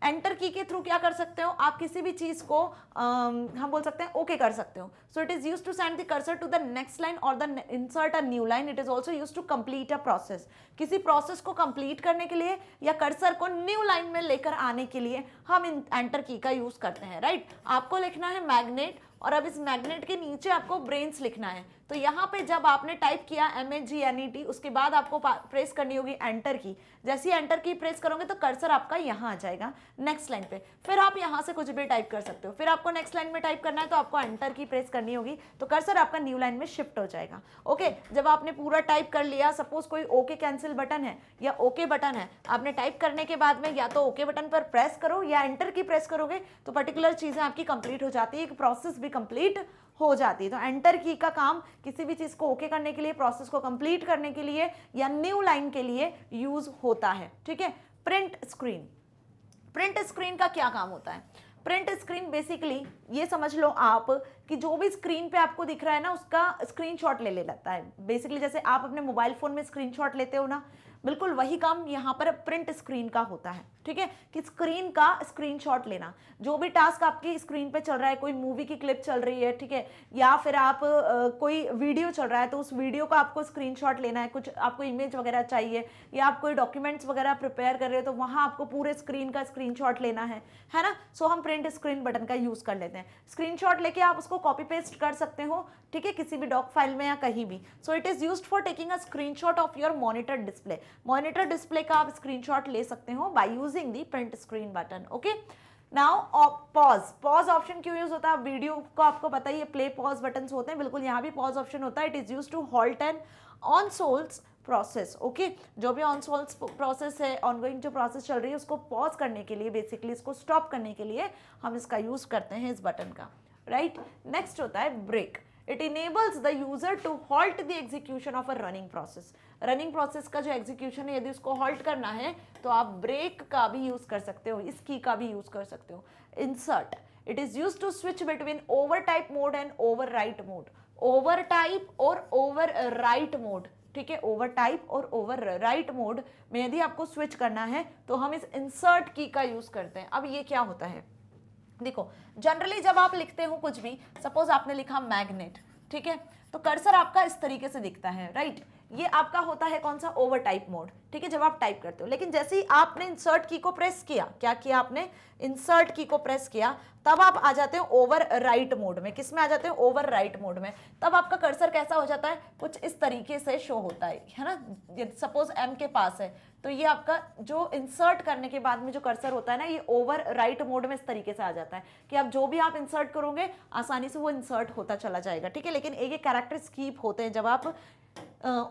एंटर की के थ्रू क्या कर सकते हो आप, किसी भी चीज को हम बोल सकते हैं ओके कर सकते हो. So it is use to send the cursor to the next line और the insert a new line. It is also use to complete a process. किसी प्रोसेस को कंप्लीट करने के लिए या कर्सर को न्यू लाइन में लेकर आने के लिए हम एंटर की का यूज करते हैं, राइट. आपको लिखना है मैग्नेट, और अब इस मैग्नेट के नीचे आपको ब्रेन्स लिखना है. तो यहाँ पे जब आपने टाइप किया MAGNET, उसके बाद आपको प्रेस करनी होगी एंटर की. जैसे ही एंटर की प्रेस करोगे तो कर्सर आपका यहाँ आ जाएगा नेक्स्ट लाइन पे. फिर आप यहाँ से कुछ भी टाइप कर सकते हो. फिर आपको नेक्स्ट लाइन में टाइप करना है तो आपको एंटर की प्रेस करनी होगी, तो कर्सर आपका न्यू लाइन में शिफ्ट हो जाएगा. ओके, जब आपने पूरा टाइप कर लिया, सपोज कोई ओके कैंसिल बटन है या ओके बटन है, आपने टाइप करने के बाद में या तो ओके बटन पर प्रेस करो या एंटर की प्रेस करोगे तो पर्टिकुलर चीजें आपकी कंप्लीट हो जाती है, एक प्रोसेस भी कंप्लीट हो जाती है. तो एंटर की का काम किसी भी चीज को ओके करने के लिए, प्रोसेस को कंप्लीट करने के लिए या न्यू लाइन के लिए यूज होता है. ठीक है. Print screen. प्रिंट स्क्रीन का क्या काम होता है? प्रिंट स्क्रीन बेसिकली ये समझ लो आप कि जो भी स्क्रीन पे आपको दिख रहा है ना उसका स्क्रीनशॉट ले लेता है. बेसिकली जैसे आप अपने मोबाइल फोन में स्क्रीनशॉट लेते हो ना, बिल्कुल वही काम यहाँ पर प्रिंट स्क्रीन का होता है. ठीक है, कि स्क्रीन का स्क्रीनशॉट लेना. जो भी टास्क आपकी स्क्रीन पे चल रहा है, कोई मूवी की क्लिप चल रही है, ठीक है, या फिर आप कोई वीडियो चल रहा है तो उस वीडियो का आपको स्क्रीनशॉट लेना है, कुछ आपको इमेज वगैरह चाहिए या आप कोई डॉक्यूमेंट्स वगैरह प्रिपेयर कर रहे हो तो वहाँ आपको पूरे स्क्रीन का स्क्रीनशॉट लेना है ना. सो हम प्रिंट स्क्रीन बटन का यूज कर लेते हैं. स्क्रीनशॉट लेके आप उसको कॉपी पेस्ट कर सकते हो, ठीक है, किसी भी डॉक फाइल में या कहीं भी. सो it is used for taking a screenshot of your monitor display. Monitor display का आप स्क्रीनशॉट ले सकते हो by using the print screen button. Okay. Now pause option क्यों यूज होता है? वीडियो को आपको पता ही है, प्ले पॉज बटन होते हैं, बिल्कुल यहाँ भी पॉज ऑप्शन होता है. It is use to halt an on souls process. Okay, जो भी ऑन सोल्स प्रोसेस है, ऑनगोइंग जो प्रोसेस चल रही है उसको पॉज करने के लिए, बेसिकली इसको स्टॉप करने के लिए हम इसका यूज करते हैं, इस बटन का, राइट. नेक्स्ट होता है break. It enables the user to halt the execution of a running process. Running process का जो एग्जीक्यूशन है यदि उसको हॉल्ट करना है तो आप ब्रेक का भी यूज कर सकते हो, इस की का भी यूज कर सकते हो. Insert. It is use to switch between overtype mode and overwrite mode. Overtype और ओवर राइट मोड, ठीक है, ओवर टाइप और ओवर राइट मोड में यदि आपको स्विच करना है तो हम इस इंसर्ट की का यूज करते हैं. अब ये क्या होता है देखो, जनरली जब आप लिखते हो कुछ भी, सपोज आपने लिखा मैग्नेट, ठीक है, तो कर्सर आपका इस तरीके से दिखता है, राइट. ये आपका होता है कौन सा? ओवर टाइप मोड, ठीक है, जब आप टाइप करते हो. लेकिन जैसे ही आपने इंसर्ट की को प्रेस किया, क्या किया आपने? इंसर्ट की को प्रेस किया, तब आप आ जाते हो ओवर राइट मोड में. किस में आ जाते हो? ओवर राइट मोड में. तब आपका कर्सर कैसा हो जाता है? कुछ इस तरीके से शो होता है ना. सपोज एम के पास है तो ये आपका जो इंसर्ट करने के बाद में जो कर्सर होता है ना, ये ओवर राइट मोड में इस तरीके से आ जाता है कि अब जो भी आप इंसर्ट करोगे आसानी से वो इंसर्ट होता चला जाएगा, ठीक है. लेकिन एक कैरेक्टर स्कीप होते हैं जब आप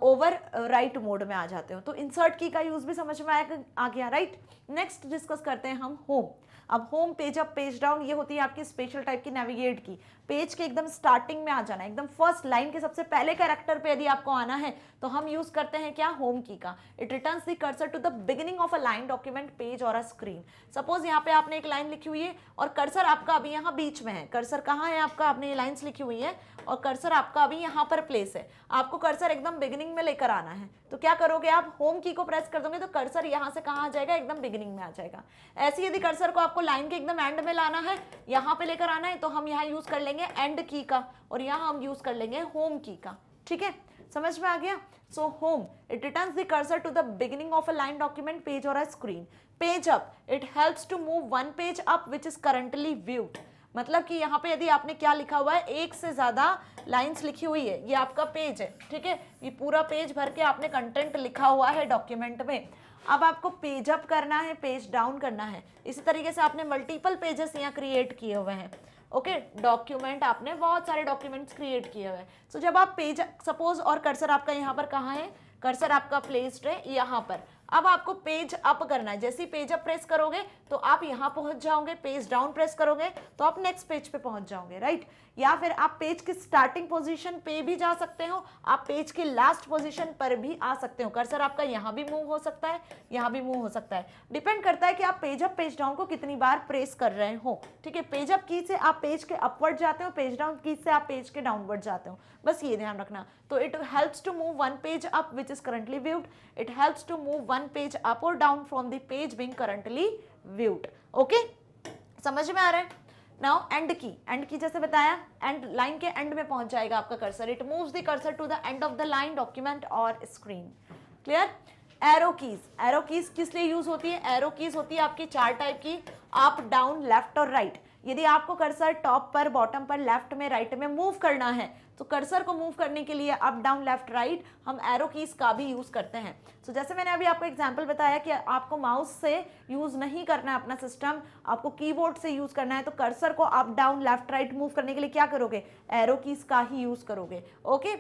ओवर राइट मोड में आ जाते हो. तो इंसर्ट की का यूज भी समझ में आ गया, राइट. नेक्स्ट डिस्कस करते हैं हम होम. अब home, page up, page down, ये होती है आपकी स्पेशल टाइप की नेविगेट की. पेज के एकदम स्टार्टिंग में आ जाना, एकदम फर्स्ट लाइन के सबसे पहले कैरेक्टर पे यदि आपको आना है तो हम यूज करते हैं क्या? होम की का. It returns the cursor to the beginning of a line, document, page और अ स्क्रीन. सपोज यहाँ पे आपने एक लाइन लिखी हुई है और कर्सर आपका अभी यहाँ बीच में है. कर्सर कहाँ है आपका? आपने ये लाइन्स लिखी हुई है और कर्सर आपका अभी यहाँ पर प्लेस है. आपको कर्सर एकदम बिगिनिंग में लेकर आना है तो क्या करोगे आप? होम की को प्रेस कर दोगे तो कर्सर यहाँ से कहाँ आ जाएगा? एकदम बिगिनिंग में आ जाएगा. ऐसे यदि कर्सर को आपको लाइन के एकदम एंड में लाना है, यहाँ पे लेकर आना है, तो हम यहाँ यूज कर लेंगे एंड की का और यहाँ हम यूज कर लेंगे होम की का. ठीक है, समझ में आ गया. So home, it returns the cursor to the beginning of a line, document, page और a screen. Page up, it helps to move one page up which is currently viewed. मतलब कि यहाँ पे यदि आपने क्या लिखा हुआ है, एक से ज्यादा लाइंस लिखी हुई है, ये आपका पेज है, ठीक है, ये पूरा पेज भर के आपने कंटेंट लिखा हुआ है डॉक्यूमेंट में. अब आपको पेज अप करना है, पेज डाउन करना है. इसी तरीके से आपने मल्टीपल पेजेस यहाँ क्रिएट किए हुए हैं. ओके, डॉक्यूमेंट, आपने बहुत सारे डॉक्यूमेंट्स क्रिएट किए हुए हैं. सो जब आप पेज, सपोज, और कर्सर आपका यहाँ पर कहाँ है? कर्सर आपका प्लेस्ड है यहाँ पर. अब आपको पेज अप करना है. जैसे ही पेज अप प्रेस करोगे तो आप यहाँ पहुंच जाओगे. पेज डाउन प्रेस करोगे तो आप नेक्स्ट पेज पे पहुंच जाओगे, राइट. या फिर आप पेज की स्टार्टिंग पोजीशन पे भी जा सकते हो, आप पेज के लास्ट पोजीशन पर भी आ सकते हो. कर्सर आपका यहाँ भी मूव हो सकता है, यहाँ भी मूव हो सकता है. डिपेंड करता है कि आप पेज अप, पेज डाउन को कितनी बार प्रेस कर रहे हो. ठीक है, पेज अप की से आप पेज के अपवर्ड जाते हो, पेज डाउन की से आप पेज के डाउनवर्ड जाते हो. बस ये ध्यान रखना. तो it helps to move one page up which is currently viewed. It helps to move one page up और down from the page being currently viewed. Okay, समझ में आ रहा है? नाउ एंड की जैसे बताया, एंड लाइन के एंड में पहुंच जाएगा आपका cursor. It moves the cursor to the end of the line, document और स्क्रीन. क्लियर? एरो कीज किस लिए यूज होती है? एरो कीज होती है आपकी 4 टाइप की, अप, डाउन, लेफ्ट और राइट. यदि आपको कर्सर टॉप पर, बॉटम पर, लेफ्ट में, राइट में मूव करना है तो कर्सर को मूव करने के लिए अप, डाउन, लेफ्ट, राइट हम एरो कीज का भी यूज करते हैं. सो जैसे मैंने अभी आपको एग्जांपल बताया कि आपको माउस से यूज नहीं करना है अपना सिस्टम, आपको कीबोर्ड से यूज करना है, तो कर्सर को up, down, left, right move करने के लिए क्या करोगे? एरो कीज का ही यूज करोगे. ओके.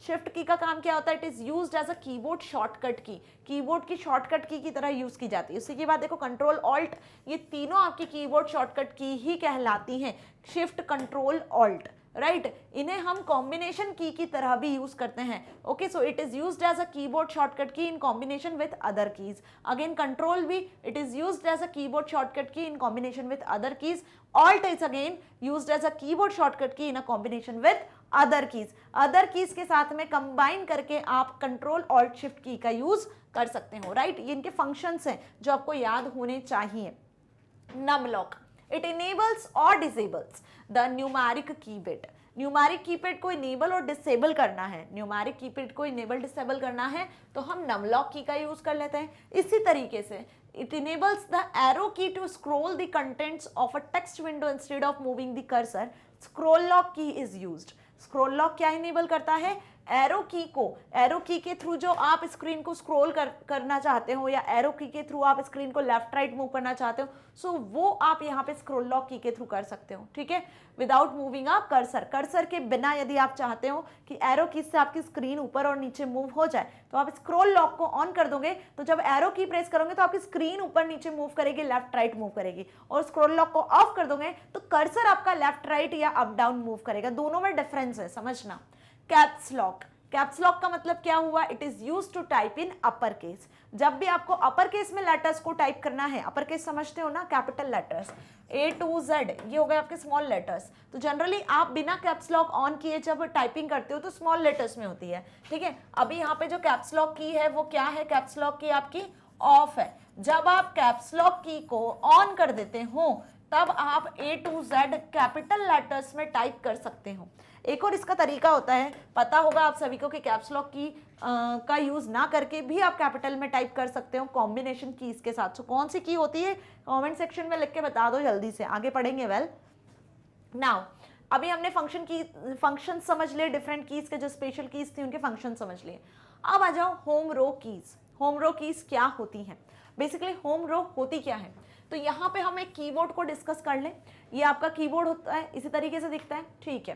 शिफ्ट की का काम क्या होता है? It is used as a keyboard shortcut key. Keyboard की शॉर्टकट की तरह यूज की जाती है. उसी के बाद देखो कंट्रोल ऑल्ट, ये तीनों आपकी कीबोर्ड शॉर्टकट की ही कहलाती हैं. Shift, control, alt, right. इन्हें हम कॉम्बिनेशन की तरह भी यूज करते हैं. Okay, so it is used as a keyboard shortcut key in combination with other keys. Again control भी it is used as a keyboard shortcut key in combination with other keys. Alt is again used as a keyboard shortcut key in a combination with other keys के साथ में कंबाइन करके आप कंट्रोल ऑल्ट शिफ्ट की का यूज कर सकते हो. राइट, ये इनके फंक्शंस हैं जो आपको याद होने चाहिए. नम लॉक, इट इनेबल्स और disables the numeric keypad. Numeric keypad को इनेबल और डिसेबल करना है, न्यूमेरिक कीपैड को इनेबल डिसेबल करना है तो हम नमलॉक की का यूज कर लेते हैं. इसी तरीके से it enables the arrow key to scroll the contents of a text window instead of moving the cursor. scroll lock key is used. Scroll lock क्या इनेबल करता है? एरो की के थ्रू जो आप स्क्रीन को स्क्रॉल करना चाहते हो या एरो की के थ्रू आप स्क्रीन को लेफ्ट राइट मूव करना चाहते हो, सो वो आप यहाँ पे स्क्रोल लॉक की के थ्रू कर सकते हो. ठीक है, विदाउट मूविंग अ कर्सर के बिना यदि आप चाहते हो कि एरो की से आपकी स्क्रीन ऊपर और नीचे मूव हो जाए तो आप स्क्रोल लॉक को ऑन कर दोगे, तो जब एरो की प्रेस करोगे तो आपकी स्क्रीन ऊपर नीचे मूव करेगी, लेफ्ट राइट मूव करेगी. और स्क्रोल लॉक को ऑफ कर दोगे तो कर्सर आपका लेफ्ट राइट या अप डाउन मूव करेगा. दोनों में डिफरेंस है, समझना. कैप्स लॉक का मतलब क्या हुआ? It is use to type in upper case. जब भी आपको अपर केस में लेटर्स को टाइप करना है, अपर केस समझते हो ना, capital letters A to Z, ये हो गए आपके स्मॉल लेटर्स. तो जनरली आप बिना कैप्स लॉक ऑन किए जब टाइपिंग करते हो तो स्मॉल लेटर्स में होती है. ठीक है, अभी यहाँ पे जो कैप्स लॉक की है वो क्या है? कैप्स लॉक की आपकी ऑफ है. जब आप कैप्स लॉक की को ऑन कर देते हो तब आप A to Z capital letters में टाइप कर सकते हो. एक और इसका तरीका होता है, पता होगा आप सभी को, कि कैप्स लॉक की का यूज ना करके भी आप कैपिटल में टाइप कर सकते हो कॉम्बिनेशन कीज के साथ. सो कौन सी की होती है? कमेंट सेक्शन में लिख के बता दो, जल्दी से आगे पढ़ेंगे. वेल नाउ अभी हमने फंक्शन समझ लिए, डिफरेंट कीज के जो स्पेशल कीज थी उनके फंक्शन समझ लिए. अब आ जाओ होम रो कीज. होम रो कीज क्या होती हैं? बेसिकली होम रो होती क्या है? तो यहाँ पे हम एक कीबोर्ड को डिस्कस कर लें. ये आपका कीबोर्ड होता है, इसी तरीके से दिखता है. ठीक है,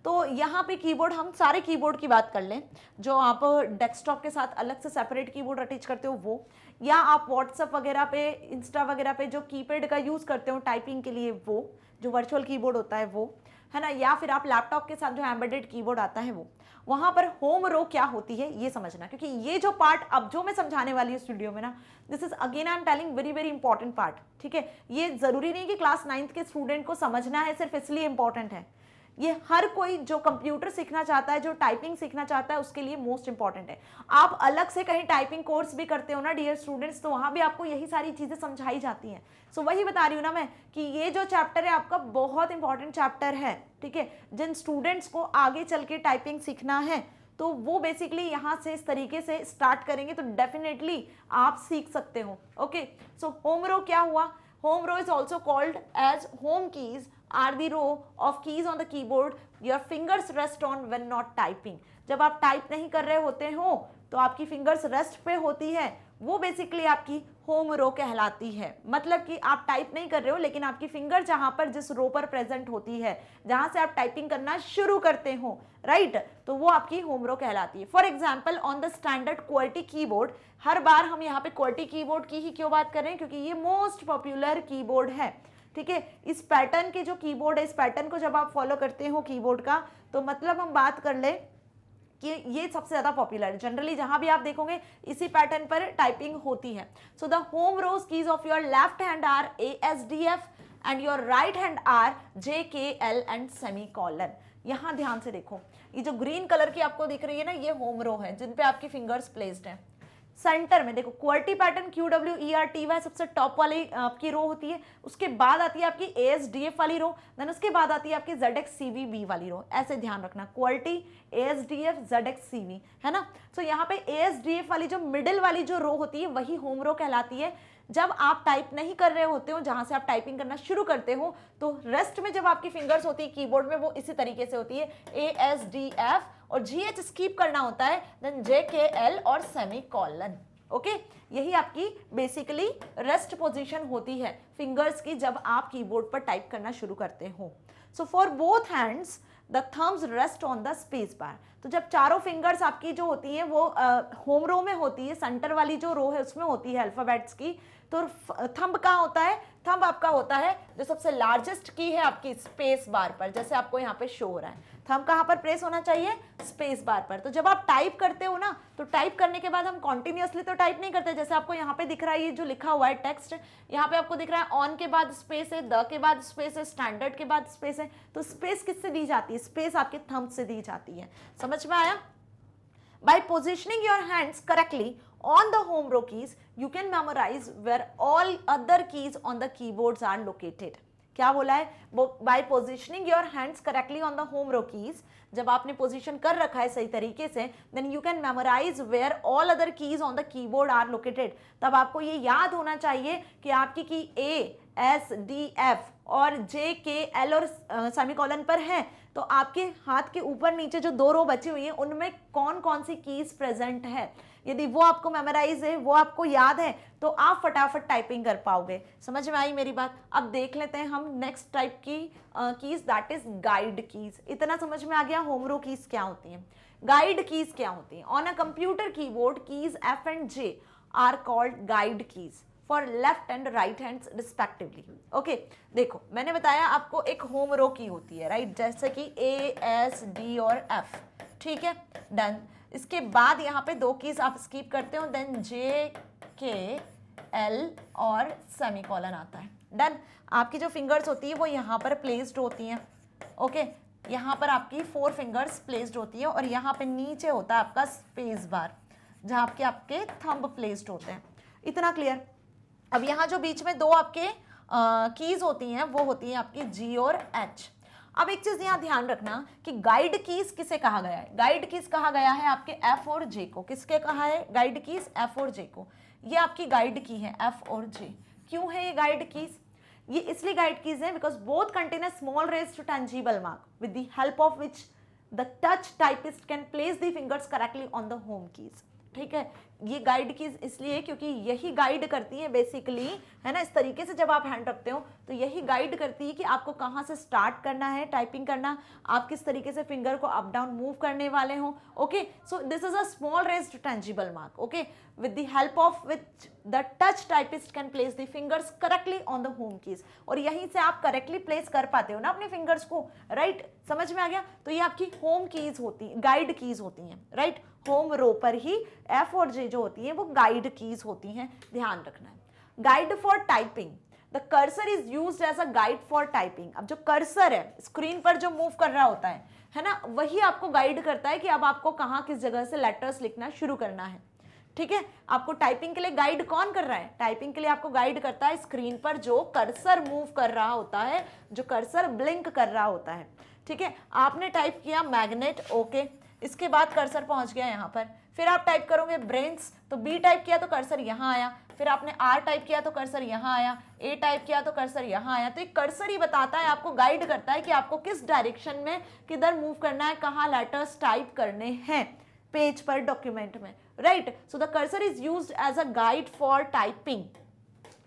तो यहाँ पे कीबोर्ड, हम सारे कीबोर्ड की बात कर लें जो आप डेस्कटॉप के साथ अलग से सेपरेट कीबोर्ड अटैच करते हो वो, या आप व्हाट्सएप वगैरह पे, इंस्टा वगैरह पे जो कीपैड का यूज़ करते हो टाइपिंग के लिए, वो जो वर्चुअल कीबोर्ड होता है वो है ना, या फिर आप लैपटॉप के साथ जो एम्बेडेड कीबोर्ड आता है वो. वहाँ पर होम रो क्या होती है ये समझना, क्योंकि ये जो पार्ट अब जो मैं समझाने वाली हूँ स्टूडियो में ना, this is again I am telling very very important part. ठीक है, ये जरूरी नहीं कि क्लास 9th के स्टूडेंट को समझना है, सिर्फ इसलिए इंपॉर्टेंट है. ये हर कोई जो कंप्यूटर सीखना चाहता है, जो टाइपिंग सीखना चाहता है, उसके लिए मोस्ट इंपॉर्टेंट है. आप अलग से कहीं टाइपिंग कोर्स भी करते हो ना डियर स्टूडेंट्स, तो वहां भी आपको यही सारी चीजें समझाई जाती हैं. सो वही बता रही हूँ ना मैं कि ये जो चैप्टर है आपका बहुत इंपॉर्टेंट चैप्टर है. ठीक है, जिन स्टूडेंट्स को आगे चल के टाइपिंग सीखना है तो वो बेसिकली यहाँ से इस तरीके से स्टार्ट करेंगे तो डेफिनेटली आप सीख सकते हो. ओके, सो होम रो क्या हुआ? Home row is also called as home keys are the row of keys on the keyboard your fingers rest on when not typing. जब आप टाइप नहीं कर रहे होते हो तो आपकी फिंगर्स रेस्ट पे होती है, वो बेसिकली आपकी होम रो कहलाती है. मतलब कि आप टाइप नहीं कर रहे हो लेकिन आपकी फिंगर जहां पर जिस रो पर प्रेजेंट होती है, जहां से आप टाइपिंग करना शुरू करते हो, राइट, तो वो आपकी होम रो कहलाती है. For example on the standard QWERTY keyboard, हर बार हम यहाँ पे क्वालिटी कीबोर्ड की ही क्यों बात कर रहे हैं? क्योंकि ये मोस्ट पॉपुलर कीबोर्ड है. ठीक है, इस पैटर्न के जो कीबोर्ड है, इस पैटर्न को जब आप फॉलो करते हो कीबोर्ड का, तो मतलब हम बात कर ले कि ये सबसे ज्यादा पॉपुलर है. जनरली जहां भी आप देखोगे इसी पैटर्न पर टाइपिंग होती है. So the home rows keys of your left hand are ASDF and your right hand are JKL and semicolon. यहां ध्यान से देखो, ये जो ग्रीन कलर की आपको दिख रही है ना, ये होम रो है जिन पे आपकी फिंगर्स प्लेस्ड हैं. सेंटर में देखो QWERTY पैटर्न, QWERTY सबसे टॉप वाली आपकी रो होती है, उसके बाद आती है आपकी ASDF वाली रो, देन उसके बाद आती है आपकी ZXCVB वाली रो। ऐसे ध्यान रखना, QWERTY, ASDF, ZXCV, है ना। तो यहाँ पे ASDF वाली जो मिडिल वाली जो रो होती है वही होम रो कहलाती है। जब आप टाइप नहीं कर रहे होते हो, जहां से आप टाइपिंग करना शुरू करते हो, तो रेस्ट में जब आपकी फिंगर्स होती है कीबोर्ड में, वो इसी तरीके से होती है, ASDF, और GH स्कीप करना होता है, देन JKL और सेमीकोलन। ओके, यही आपकी बेसिकली रेस्ट पोजीशन होती है फिंगर्स की जब आप कीबोर्ड पर टाइप करना शुरू करते हो। So for both hands the thumbs rest on the space बार। तो जब चारों फिंगर्स आपकी जो होती हैं वो होम रो में होती है, सेंटर वाली जो रो है उसमें होती है अल्फाबेट्स की, तो थंब कहाँ होता है? थंब आपका होता है जो सबसे लार्जेस्ट की है आपकी स्पेस बार पर, जैसे आपको यहाँ पे शो हो रहा है। थंब कहाँ पर प्रेस होना चाहिए? स्पेस बार पर। तो जब आप टाइप करते हो ना, तो टाइप करने के बाद हम कॉन्टिन्यूअसली तो टाइप नहीं करते, जैसे आपको यहाँ पे दिख रहा है ये जो लिखा हुआ है टेक्स्ट, यहाँ पे आपको दिख रहा है ऑन के बाद स्पेस है, द के बाद स्पेस है, स्टैंडर्ड के बाद स्पेस है। तो स्पेस किससे दी जाती है? स्पेस आपके थंब से दी जाती है। समझ में आया? By positioning your hands correctly on the home row keys, you can memorize where all other keys on the keyboards are located. क्या बोला है? By positioning your hands correctly on the home row keys, जब आपने पोजीशन कर रखा है सही तरीके से, then you can memorize where all other keys on the keyboard are located. तब आपको ये याद होना चाहिए कि आपकी की A, S, D, F और J, K, L और सेमीकोलन पर है, तो आपके हाथ के ऊपर नीचे जो दो रो बची हुई है उनमें कौन कौन सी कीज प्रेजेंट है। यदि वो आपको मेमोराइज है, वो आपको याद है, तो आप फटाफट टाइपिंग कर पाओगे। समझ में आई मेरी बात? अब देख लेते हैं हम नेक्स्ट टाइप की keys, that is guide keys. इतना समझ में आ गया होम रो कीज क्या होती हैं। गाइड कीज क्या होती हैं? On a computer keyboard keys F and J are called guide keys for left and right hands respectively. Okay, देखो मैंने बताया आपको एक होम रो की होती है, राइट, जैसे कि A, S, D और F, ठीक है, डन। इसके बाद यहाँ पे दो कीज आप स्कीप करते हो, देन J, K, L और सेमीकोलन आता है, डन। आपकी जो फिंगर्स होती है वो यहाँ पर प्लेस्ड होती हैं। ओके, यहाँ पर आपकी 4 फिंगर्स प्लेस्ड होती है और यहाँ पे नीचे होता है आपका स्पेस बार, जहाँ आपके थंब प्लेस्ड होते हैं। इतना क्लियर? अब यहाँ जो बीच में दो आपके कीज होती हैं वो होती हैं आपकी G और H। अब एक चीज यहाँ ध्यान रखना कि गाइड कीज किसे कहा गया है? गाइड कीज कहा गया है आपके F और J को। किसके कहा है गाइड कीज? F और J को। ये आपकी गाइड की है F और J। क्यों है ये गाइड कीज? ये इसलिए गाइड कीज है because both contain a small raised tangible mark with the help of which the touch typist can place the fingers correctly on the home keys. ठीक है, ये गाइड कीज इसलिए क्योंकि यही गाइड करती है बेसिकली, है ना। इस तरीके से जब आप हैंड रखते हो तो यही गाइड करती है कि आपको कहाँ से स्टार्ट करना है टाइपिंग करना, आप किस तरीके से फिंगर को अप डाउन मूव करने वाले हो। Okay, so this is a small raised tangible mark, okay, with the help of which the touch typist can place the fingers correctly on the home keys. और यहीं से आप करेक्टली प्लेस कर पाते हो ना अपने फिंगर्स को, राइट। समझ में आ गया? तो ये आपकी होम कीज होती, गाइड कीज होती हैं, राइट। होम रो पर ही F और J जो होती हैं वो गाइड कीज होती हैं, ध्यान रखना है। Guide for typing, the cursor is used as a guide for typing. अब जो कर्सर है स्क्रीन पर जो मूव कर रहा होता है ना, वही आपको गाइड करता है कि अब आपको कहाँ किस जगह से लेटर्स लिखना शुरू करना है। ठीक है, आपको टाइपिंग के लिए गाइड कौन कर रहा है? टाइपिंग के लिए आपको गाइड करता है स्क्रीन पर जो कर्सर मूव कर रहा होता है, जो कर्सर ब्लिंक कर रहा होता है। ठीक है, आपने टाइप किया मैग्नेट, ओके, इसके बाद कर्सर पहुंच गया यहाँ पर। फिर आप टाइप करोगे ब्रेन्स, तो B टाइप किया तो कर्सर यहाँ आया, फिर आपने R टाइप किया तो कर्सर यहाँ आया, A टाइप किया तो कर्सर यहाँ आया। तो एक कर्सर ही बताता है, आपको गाइड करता है कि आपको किस डायरेक्शन में किधर मूव करना है, कहाँ लेटर्स टाइप करने हैं पेज पर, डॉक्यूमेंट में, right. So the cursor is used as a guide for typing.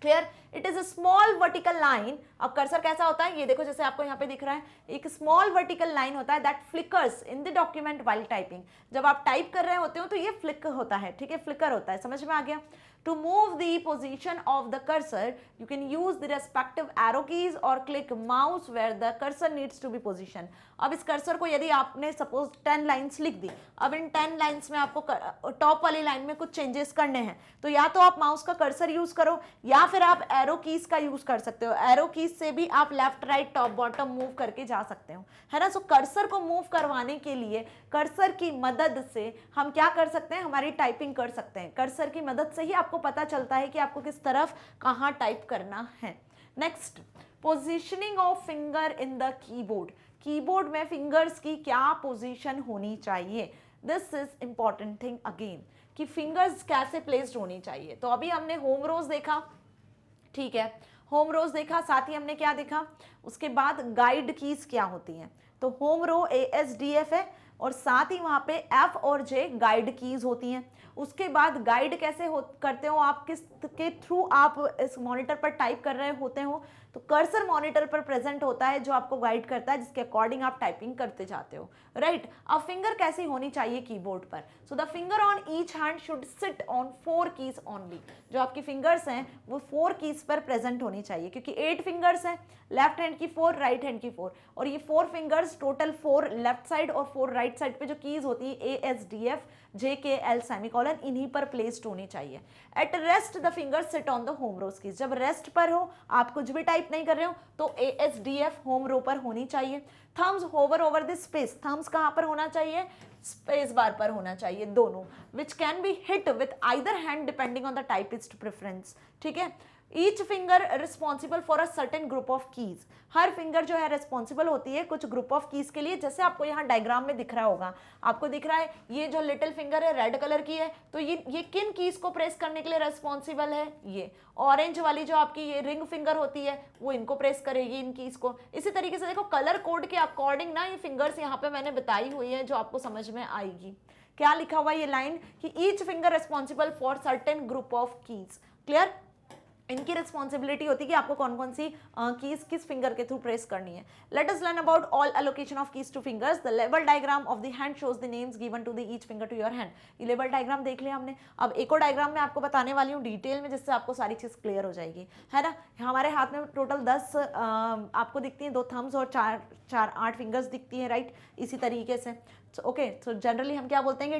Clear? It is a small vertical line. अब कर्सर कैसा होता है ये देखो, जैसे आपको यहाँ पे दिख रहा है, एक स्मॉल वर्टिकल लाइन होता है that flickers in the document while typing. जब आप टाइप कर रहे होते हो तो ये फ्लिक होता है, ठीक है, फ्लिकर होता है। समझ में आ गया? To move the position of the cursor, you can use the respective arrow keys or click mouse where the cursor needs to be positioned. अब इस कर्सर को यदि आपने सपोज 10 लाइन्स लिख दी, अब इन 10 लाइन्स में आपको टॉप वाली लाइन में कुछ चेंजेस करने हैं, तो या तो आप माउस का कर्सर यूज करो या फिर आप एरो कीज का यूज कर सकते हो। एरो कीज से भी आप left right top bottom move करके जा सकते हो, है ना। सो कर्सर को मूव करवाने के लिए कर्सर की मदद से हम क्या कर सकते हैं, हमारी टाइपिंग कर सकते हैं। कर्सर की मदद से ही आपको पता चलता है कि आपको किस तरफ कहाँ टाइप करना है। Next, positioning of finger in the keyboard. Keyboard में फिंगर्स की क्या पोजीशन होनी चाहिए, this is important thing again, कि फिंगर्स कैसे प्लेस्ड होनी चाहिए। तो अभी हमने होम रोज देखा, ठीक है, होम रोज देखा, साथ ही हमने क्या देखा, उसके बाद गाइड कीज क्या होती हैं। तो होम रो ASDF है और साथ ही वहां पे F और J गाइड कीज होती हैं। उसके बाद गाइड कैसे करते हो आप, किस के थ्रू आप इस मॉनिटर पर टाइप कर रहे होते हो, तो कर्सर मॉनिटर पर प्रेजेंट होता है जो आपको गाइड करता है, जिसके अकॉर्डिंग आप टाइपिंग करते जाते हो, राइट। अब फिंगर कैसी होनी चाहिए कीबोर्ड पर, so the finger on each hand should sit on 4 keys only. जो आपकी फिंगर्स हैं वो 4 कीज पर प्रेजेंट होनी चाहिए, क्योंकि 8 फिंगर्स हैं, लेफ्ट हैंड की 4, राइट हैंड की 4, और ये 4 फिंगर्स टोटल 4 लेफ्ट साइड और 4 राइट साइड पे जो कीज होती है ASDF JKL सेमीकोलन, इन्हीं पर प्लेस्ड होनी चाहिए। At rest the fingers sit on the home rows keys. जब रेस्ट पर हो, आप कुछ भी टाइप नहीं कर रहे हो, तो ASDF होम रो पर होनी चाहिए। Thumbs hover over the space. Thumbs कहां पर होना चाहिए, स्पेस बार पर होना चाहिए दोनों, which can be hit with either hand depending on the typist preference, ठीक है। Each finger responsible for a certain group of keys. Her finger जो है रिस्पॉन्सिबल होती है कुछ ग्रुप ऑफ कीज के लिए। जैसे आपको यहाँ डायग्राम में दिख रहा होगा, आपको दिख रहा है ये जो लिटिल फिंगर है रेड कलर की है, तो ये किन कीज को प्रेस करने के लिए रिस्पॉन्सिबल है, ये ऑरेंज वाली जो आपकी ये रिंग फिंगर होती है वो इनको प्रेस करेगी, इन कीज को। इसी तरीके से देखो कलर कोड के अकॉर्डिंग ना ये फिंगर्स यहाँ पे मैंने बताई हुई है, जो आपको समझ में आएगी। क्या लिखा हुआ ये लाइन कि each finger responsible for certain group of keys. Clear, इनकी रिस्पॉन्सिबिलिटी होती है कि आपको कौन कौन सी कीज किस फिंगर के थ्रू प्रेस करनी है। Let us learn about all allocation of keys to fingers. The level diagram of the hand shows the names given to the each finger to your hand. ये लेवल डायग्राम देख लिया हमने। अब एक और डायग्राम में आपको बताने वाली हूँ डिटेल में, जिससे आपको सारी चीज क्लियर हो जाएगी, है ना। हमारे हाथ में टोटल 10 आपको दिखती हैं, 2 थम्स और 8 फिंगर्स दिखती हैं, राइट। इसी तरीके से ओके, सो जनरली हम क्या बोलते हैं कि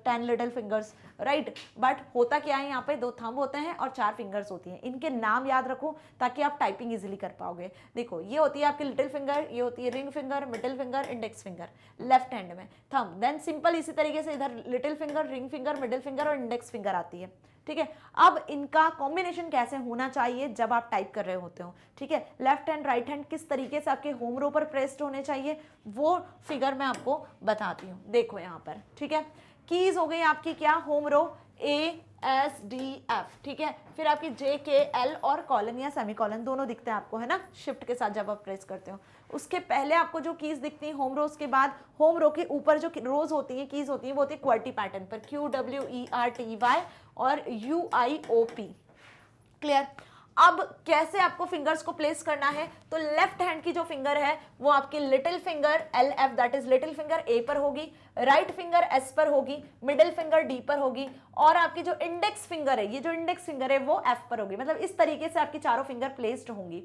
10 लिटिल फिंगर्स, राइट। बट होता क्या है, यहाँ पे 2 थंब होते हैं और 4 फिंगर्स होती हैं। इनके नाम याद रखो ताकि आप टाइपिंग इजीली कर पाओगे। देखो ये होती है आपकी लिटिल फिंगर, ये होती है ring finger, middle finger, index finger left hand में, थंब। देन सिंपल इसी तरीके से इधर little finger, ring finger, middle finger और इंडेक्स फिंगर आती है, ठीक है। अब इनका कॉम्बिनेशन कैसे होना चाहिए जब आप टाइप कर रहे होते हो, ठीक है। लेफ्ट हैंड राइट हैंड किस तरीके से आपके होम रो पर प्रेस्ड होने चाहिए वो फिगर मैं आपको बताती हूँ। देखो यहाँ पर, ठीक है। कीज हो गई आपकी क्या, होम रो ASDF, ठीक है। फिर आपकी JKL और कॉलन या सेमीकॉलन दोनों दिखते हैं आपको, है ना, शिफ्ट के साथ जब आप प्रेस करते हो। उसके पहले आपको जो कीज दिखती है होम रोज के बाद, होम रो के ऊपर जो रोज होती है, कीज होती है, वो होती है क्वर्टी पैटर्न पर, QWERTY और UIOP। क्लियर। अब कैसे आपको फिंगर्स को प्लेस करना है, तो लेफ्ट हैंड की जो फिंगर है वो आपकी little finger LF that is little finger A पर होगी, राइट फिंगर S पर होगी, मिडिल फिंगर D पर होगी, और आपकी जो इंडेक्स फिंगर है, ये जो इंडेक्स फिंगर है वो F पर होगी। मतलब इस तरीके से आपकी चारों फिंगर प्लेस्ड होंगी,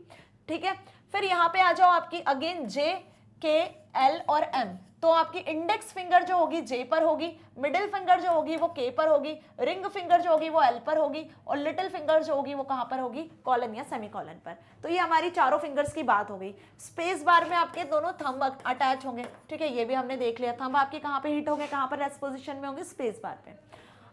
ठीक है। फिर यहाँ पे आ जाओ आपकी अगेन JKL और M। तो आपकी इंडेक्स फिंगर जो होगी J पर होगी, मिडिल फिंगर जो होगी वो K पर होगी, रिंग फिंगर जो होगी वो L पर होगी, और लिटिल फिंगर जो होगी वो कहां पर होगी, कॉलन या सेमीकॉलन पर। तो ये हमारी चारों फिंगर्स की बात हो गई। स्पेस बार में आपके दोनों थंब अटैच होंगे, ठीक है, ये भी हमने देख लिया। थंब आपके कहां पे हिट होंगे, कहां पर रेस्ट पोजीशन में होंगे, स्पेस बार पे।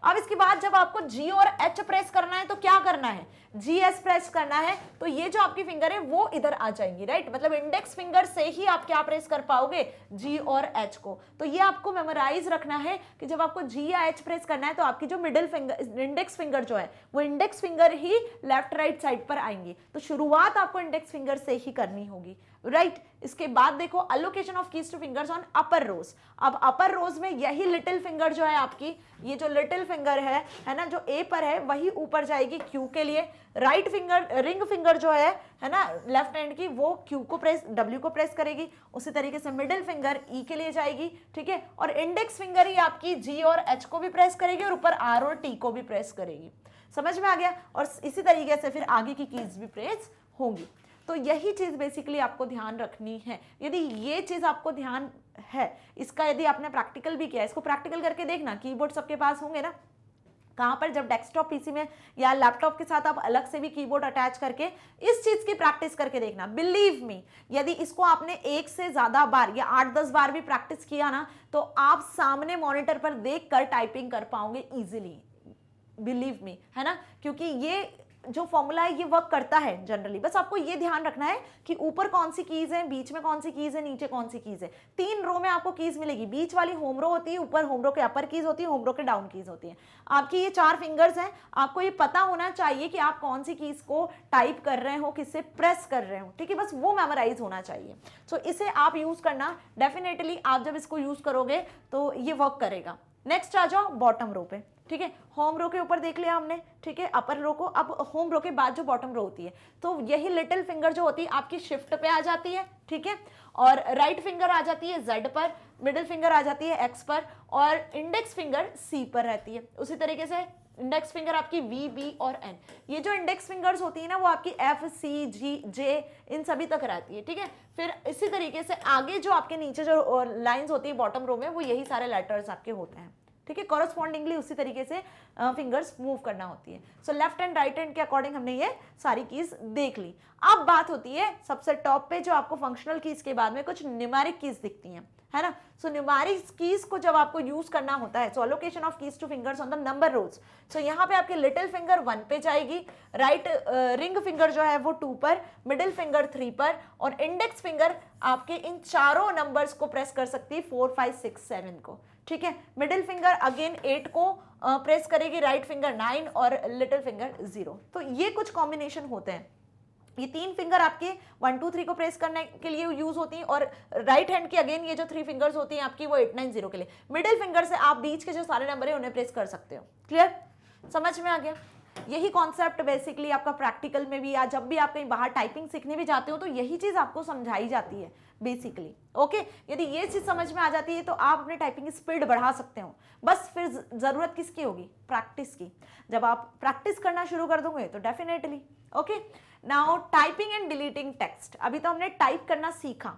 अब इसके बाद जब आपको G और H प्रेस करना है तो क्या करना है, GS प्रेस करना है, तो ये जो आपकी फिंगर है वो इधर आ जाएंगी, राइट। मतलब इंडेक्स फिंगर से ही आप क्या प्रेस कर पाओगे, G और H को। तो ये आपको मेमोराइज रखना है कि जब आपको G या H प्रेस करना है तो आपकी जो मिडिल फिंगर, इंडेक्स फिंगर जो है वो इंडेक्स फिंगर ही लेफ्ट राइट साइड पर आएंगी। तो शुरुआत आपको इंडेक्स फिंगर से ही करनी होगी, राइट। इसके बाद देखो allocation of keys to fingers on upper rows. अब अपर रोज में यही लिटिल फिंगर जो है आपकी, ये जो लिटिल फिंगर है ना, जो A पर है वही ऊपर जाएगी Q के लिए। राइट फिंगर, रिंग फिंगर जो है ना लेफ्ट हैंड की, वो Q को प्रेस, W को प्रेस करेगी। उसी तरीके से मिडिल फिंगर E के लिए जाएगी, ठीक है। और इंडेक्स फिंगर ही आपकी G और H को भी प्रेस करेगी और ऊपर R और T को भी प्रेस करेगी। समझ में आ गया। और इसी तरीके से फिर आगे की कीज भी प्रेस होंगी। तो यही चीज बेसिकली आपको ध्यान रखनी है। यदि ये चीज आपको ध्यान है, इसका यदि आपने प्रैक्टिकल भी किया, इसको प्रैक्टिकल करके देखना, कीबोर्ड सबके पास होंगे ना, कहाँ पर, जब डेस्कटॉप पीसी में या लैपटॉप के साथ आप अलग से भी कीबोर्ड अटैच करके इस चीज की प्रैक्टिस करके देखना। बिलीव मी, यदि इसको आपने एक से ज्यादा बार या 8-10 बार भी प्रैक्टिस किया ना, तो आप सामने मॉनिटर पर देखकर टाइपिंग कर पाओगे इजीली। बिलीव मी, है ना, क्योंकि ये जो फॉर्मूला है ये वर्क करता है जनरली। बस आपको ये ध्यान रखना है कि ऊपर कौन सी कीज है, बीच में कौन सी कीज है, नीचे कौन सी कीज है। 3 रो में आपको कीज मिलेगी, बीच वाली होम रो होती है, ऊपर होम रो के अपर कीज होती है, होम रो के डाउन कीज होती है। आपकी ये 4 फिंगर्स हैं, आपको ये पता होना चाहिए कि आप कौन सी कीज को टाइप कर रहे हो, किससे प्रेस कर रहे हो, ठीक है, बस वो मेमोराइज होना चाहिए। सो इसे आप यूज करना, डेफिनेटली आप जब इसको यूज करोगे तो ये वर्क करेगा। नेक्स्ट आ जाओ बॉटम रो पे, ठीक है, होम रो के ऊपर देख लिया हमने, ठीक है, अपर रो को। अब होम रो के बाद जो बॉटम रो होती है, तो यही लिटिल फिंगर जो होती है आपकी शिफ्ट पे आ जाती है, ठीक है, और राइट फिंगर आ जाती है जेड पर, मिडिल फिंगर आ जाती है एक्स पर, और इंडेक्स फिंगर सी पर रहती है। उसी तरीके से इंडेक्स फिंगर आपकी वी, बी और एन। ये जो इंडेक्स फिंगर्स होती है ना, वो आपकी एफ, सी, जी, जे इन सभी तक रहती है, ठीक है। फिर इसी तरीके से आगे जो आपके नीचे जो लाइंस होती है बॉटम रो में, वो यही सारे लेटर्स आपके होते हैं, ठीक है। कॉरस्पॉन्डिंगली उसी तरीके से फिंगर्स मूव करना होती है। So left and right hand के अकॉर्डिंग हमने ये सारी कीज देख ली। अब बात होती है सबसे टॉप पे जो आपको फंक्शनल कीज के बाद में कुछ न्यूमेरिक कीज दिखती हैं, है ना। सो न्यूमेरिक कीज को जब आपको यूज करना होता है, so allocation of keys to fingers on the number rows. So यहाँ पे आपकी लिटिल फिंगर 1 पे जाएगी, राइट रिंग फिंगर जो है वो 2 पर, मिडिल फिंगर 3 पर, और इंडेक्स फिंगर आपके इन चारों नंबर्स को प्रेस कर सकती है, 4, 5, 6, 7 को, ठीक है। मिडिल फिंगर अगेन 8 को प्रेस करेगी, राइट फिंगर 9 और लिटिल फिंगर 0। तो ये कुछ कॉम्बिनेशन होते हैं। ये 3 फिंगर आपके 1, 2, 3 को प्रेस करने के लिए यूज होती हैं, और राइट हैंड की अगेन ये जो 3 फिंगर्स होती हैं आपकी, वो 8, 9, 0 के लिए। मिडिल फिंगर से आप बीच के जो सारे नंबर है उन्हें प्रेस कर सकते हो। क्लियर, समझ में आ गया। यही कॉन्सेप्ट बेसिकली आपका प्रैक्टिकल में भी, या जब भी आप कहीं बाहर टाइपिंग सीखने भी जाते हो तो यही चीज आपको समझाई जाती है बेसिकली। ओके, यदि ये चीज समझ में आ जाती है तो आप अपने टाइपिंग स्पीड बढ़ा सकते हो। बस फिर जरूरत किसकी होगी, प्रैक्टिस की। जब आप प्रैक्टिस करना शुरू कर दोगे तो definitely. Okay, now typing and deleting text. अभी तो हमने टाइप करना सीखा,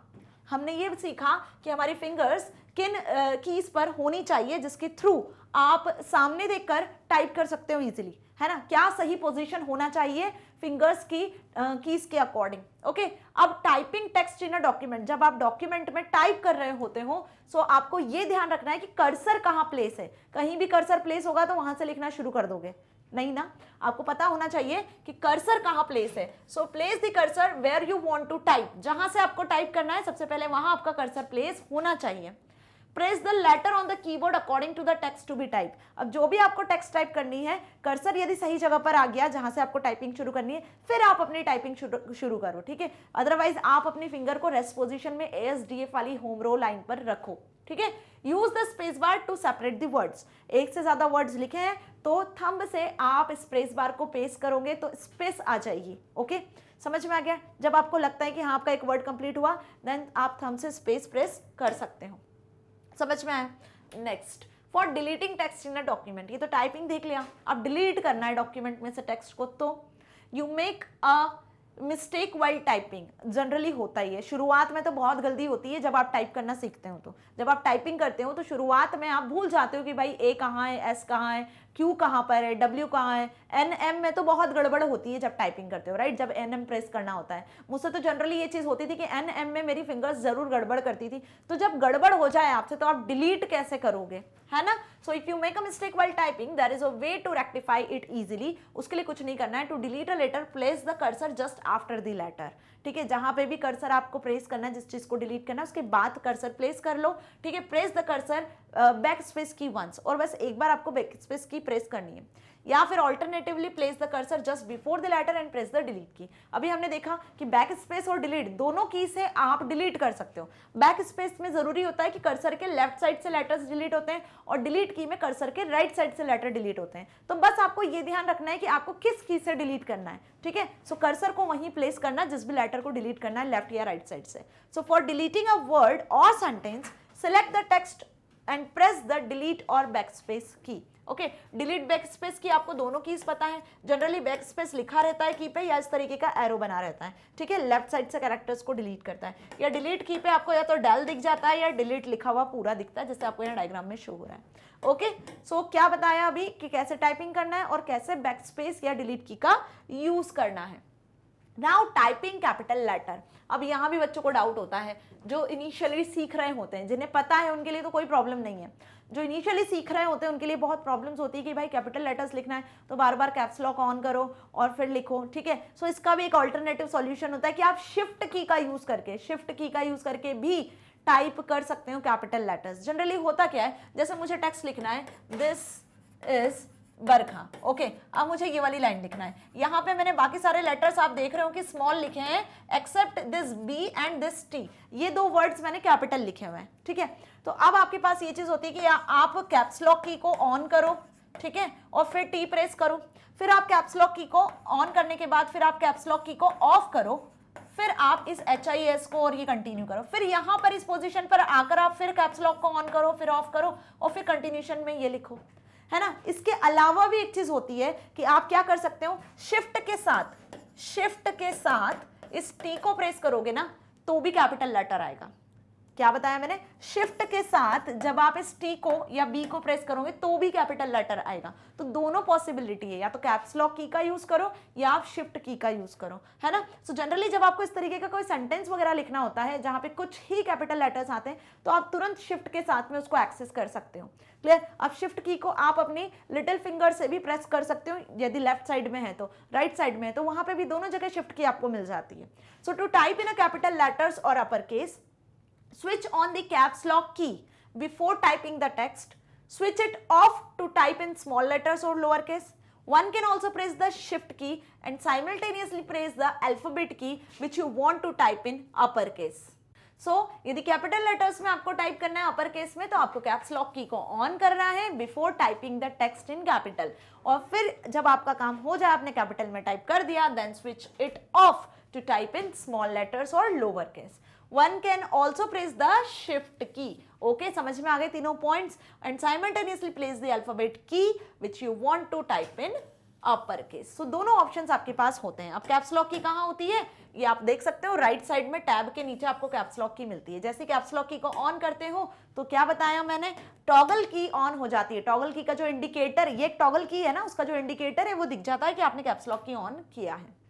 हमने ये सीखा कि हमारी फिंगर्स किन कीज पर होनी चाहिए जिसके थ्रू आप सामने देखकर टाइप कर सकते हो इजीली, है ना। क्या सही पोजीशन होना चाहिए फिंगर्स की कीज के अकॉर्डिंग। ओके, अब typing text in a document, जब आप डॉक्यूमेंट में टाइप कर रहे होते हो, सो आपको ये ध्यान रखना है कि कर्सर कहाँ प्लेस है। कहीं भी कर्सर प्लेस होगा तो वहां से लिखना शुरू कर दोगे, नहीं ना। आपको पता होना चाहिए कि कर्सर कहाँ प्लेस है। So place the cursor where you want to type, जहां से आपको टाइप करना है सबसे पहले वहां आपका कर्सर प्लेस होना चाहिए। Press the letter on the keyboard according to the text to be type. अब जो भी आपको टेक्स्ट टाइप करनी है, कर्सर यदि सही जगह पर आ गया जहां से आपको टाइपिंग शुरू करनी है, फिर आप अपनी टाइपिंग शुरू करो, ठीक है। अदरवाइज आप अपनी फिंगर को रेस्ट पोजीशन में ASDF वाली होम रो लाइन पर रखो, ठीक है। Use the space bar to separate the words. एक से ज्यादा वर्ड्स लिखे हैं तो थंब से आप स्पेस बार को पेस्ट करोगे तो स्पेस आ जाएगी। ओके, समझ में आ गया। जब आपको लगता है कि हाँ आपका एक वर्ड कंप्लीट हुआ, देन आप थंब से स्पेस प्रेस कर सकते हो। समझ में आया। Next, for deleting text in a document. ये तो टाइपिंग देख लिया, अब डिलीट करना है डॉक्यूमेंट में से टेक्स्ट को, तो you make a mistake while typing. Generally होता ही है, शुरुआत में तो बहुत गलती होती है जब आप टाइप करना सीखते हो। तो जब आप टाइपिंग करते हो तो शुरुआत में आप भूल जाते हो कि भाई ए कहाँ है, एस कहाँ है, क्यू कहाँ पर है, डब्ल्यू कहाँ है, एन एम में तो बहुत गड़बड़ होती है जब टाइपिंग करते हो, राइट। जब एन एम प्रेस करना होता है, मुझसे तो जनरली ये चीज़ होती थी कि एन एम में मेरी फिंगर्स जरूर गड़बड़ करती थी। तो जब गड़बड़ हो जाए आपसे तो आप डिलीट कैसे करोगे, है ना। So if you make a mistake while typing, there is a way to rectify it easily. उसके लिए कुछ नहीं करना है। To delete a letter, place the cursor just after the letter, ठीक है। जहां पे भी कर्सर आपको प्रेस करना है, जिस चीज को डिलीट करना है उसके बाद कर्सर प्लेस कर लो, ठीक है। Press the cursor back space की वंस, और बस एक बार आपको बैक स्पेस की प्रेस करनी है, या फिर alternatively place the cursor just before the letter and press the delete key. अभी हमने देखा कि बैक स्पेस और डिलीट दोनों की से आप डिलीट कर सकते हो। बैक स्पेस में जरूरी होता है कि कर्सर के लेफ्ट साइड से लेटर्स डिलीट होते हैं, और डिलीट की में कर्सर के राइट साइड से लेटर डिलीट होते हैं। तो बस आपको ये ध्यान रखना है कि आपको किस की से डिलीट करना है, ठीक है। सो कर्सर को वहीं प्लेस करना जिस भी लेटर को डिलीट करना है, लेफ्ट या राइट साइड से। So for deleting a word और sentence, select the text and press the delete or backspace key. Okay, delete backspace key आपको दोनों कीज पता है, जनरली बैक स्पेस लिखा रहता है की पे या इस तरीके का एरो बना रहता है, ठीक है, लेफ्ट साइड से कैरेक्टर्स को डिलीट करता है, या डिलीट की पे आपको या तो डेल दिख जाता है या डिलीट लिखा हुआ पूरा दिखता है, जैसे आपको यहाँ डायग्राम में शो हो रहा है। ओके, सो क्या बताया अभी कि कैसे टाइपिंग करना है और कैसे बैक स्पेस या डिलीट की का यूज करना है। नाउ टाइपिंग कैपिटल लेटर, अब यहाँ भी बच्चों को डाउट होता है, जो इनिशियली सीख रहे होते हैं, जिन्हें पता है उनके लिए तो कोई प्रॉब्लम नहीं है, जो इनिशियली सीख रहे होते हैं उनके लिए बहुत प्रॉब्लम्स होती है कि भाई कैपिटल लेटर्स लिखना है तो बार बार कैप्स लॉक ऑन करो और फिर लिखो, ठीक है। सो इसका भी एक ऑल्टरनेटिव सॉल्यूशन होता है कि आप शिफ्ट की का यूज करके भी टाइप कर सकते हो कैपिटल लेटर्स। जनरली होता क्या है, जैसे मुझे टेक्स्ट लिखना है, दिस इज बरखा, ओके, अब मुझे ये वाली लाइन लिखना है, यहाँ पे मैंने बाकी सारे लेटर्स आप देख रहे हो कि स्मॉल लिखे हैं except this B and this T, ये दो वर्ड्स मैंने कैपिटल लिखे हुए हैं, ठीक है। तो अब आपके पास ये चीज होती है कि आप कैप्स लॉक की को ऑन करो, ठीक है, और फिर टी प्रेस करो, फिर आप कैप्स लॉक की को ऑन करने के बाद फिर आप कैप्स लॉक की को ऑफ करो, फिर आप इस HIS को और ये कंटिन्यू करो, फिर यहां पर इस पोजीशन पर आकर आप फिर कैप्स लॉक को ऑन करो, फिर ऑफ करो और फिर कंटिन्यूशन में ये लिखो, है ना। इसके अलावा भी एक चीज होती है कि आप क्या कर सकते हो, शिफ्ट के साथ इस टी को प्रेस करोगे ना तो भी कैपिटल लेटर आएगा। क्या बताया मैंने, शिफ्ट के साथ जब आप इस टी को या बी को प्रेस करोगे तो भी कैपिटल लेटर आएगा। तो दोनों पॉसिबिलिटी है, या तो कैप्स लॉक की का यूज करो या आप शिफ्ट की का यूज करो, है ना। सो जनरली जब आपको इस तरीके का कोई सेंटेंस वगैरह लिखना होता है जहां पे कुछ ही कैपिटल लेटर्स आते हैं तो आप तुरंत शिफ्ट के साथ में उसको एक्सेस कर सकते हो। क्लियर। अब शिफ्ट की को आप अपनी लिटिल फिंगर से भी प्रेस कर सकते हो, यदि लेफ्ट साइड में है तो, राइट साइड में है तो वहां पे भी दोनों जगह शिफ्ट की आपको मिल जाती है। So to type in a capital letters और upper case, switch on the caps lock key before typing the text, switch it off to type in small letters or lowercase. One can also press the shift key and simultaneously press the alphabet key which you want to type in uppercase. So, यदि कैपिटल लेटर्स में आपको टाइप करना है अपर केस में तो आपको कैप्स लॉक की को ऑन करना है before typing the text in capital, और फिर जब आपका काम हो जाए आपने कैपिटल में टाइप कर दिया, then switch it off to type in small letters और lower case. One can also press the shift key. Okay, समझ में आ गए तीनों points, and simultaneously place the alphabet key which you want to type in upper case. So दोनों ऑप्शंस आपके पास होते हैं। अब कैप्स लॉक की कहाँ होती है ये आप देख सकते हो, राइट साइड में टैब के नीचे आपको कैप्स लॉक की मिलती है। जैसे कैप्स लॉक की को ऑन करते हो तो क्या बताया मैंने, टॉगल की ऑन हो जाती है। टॉगल की का जो इंडिकेटर, ये एक टॉगल की है ना, उसका जो इंडिकेटर है वो दिख जाता है कि आपने कैप्स लॉक की ऑन किया है।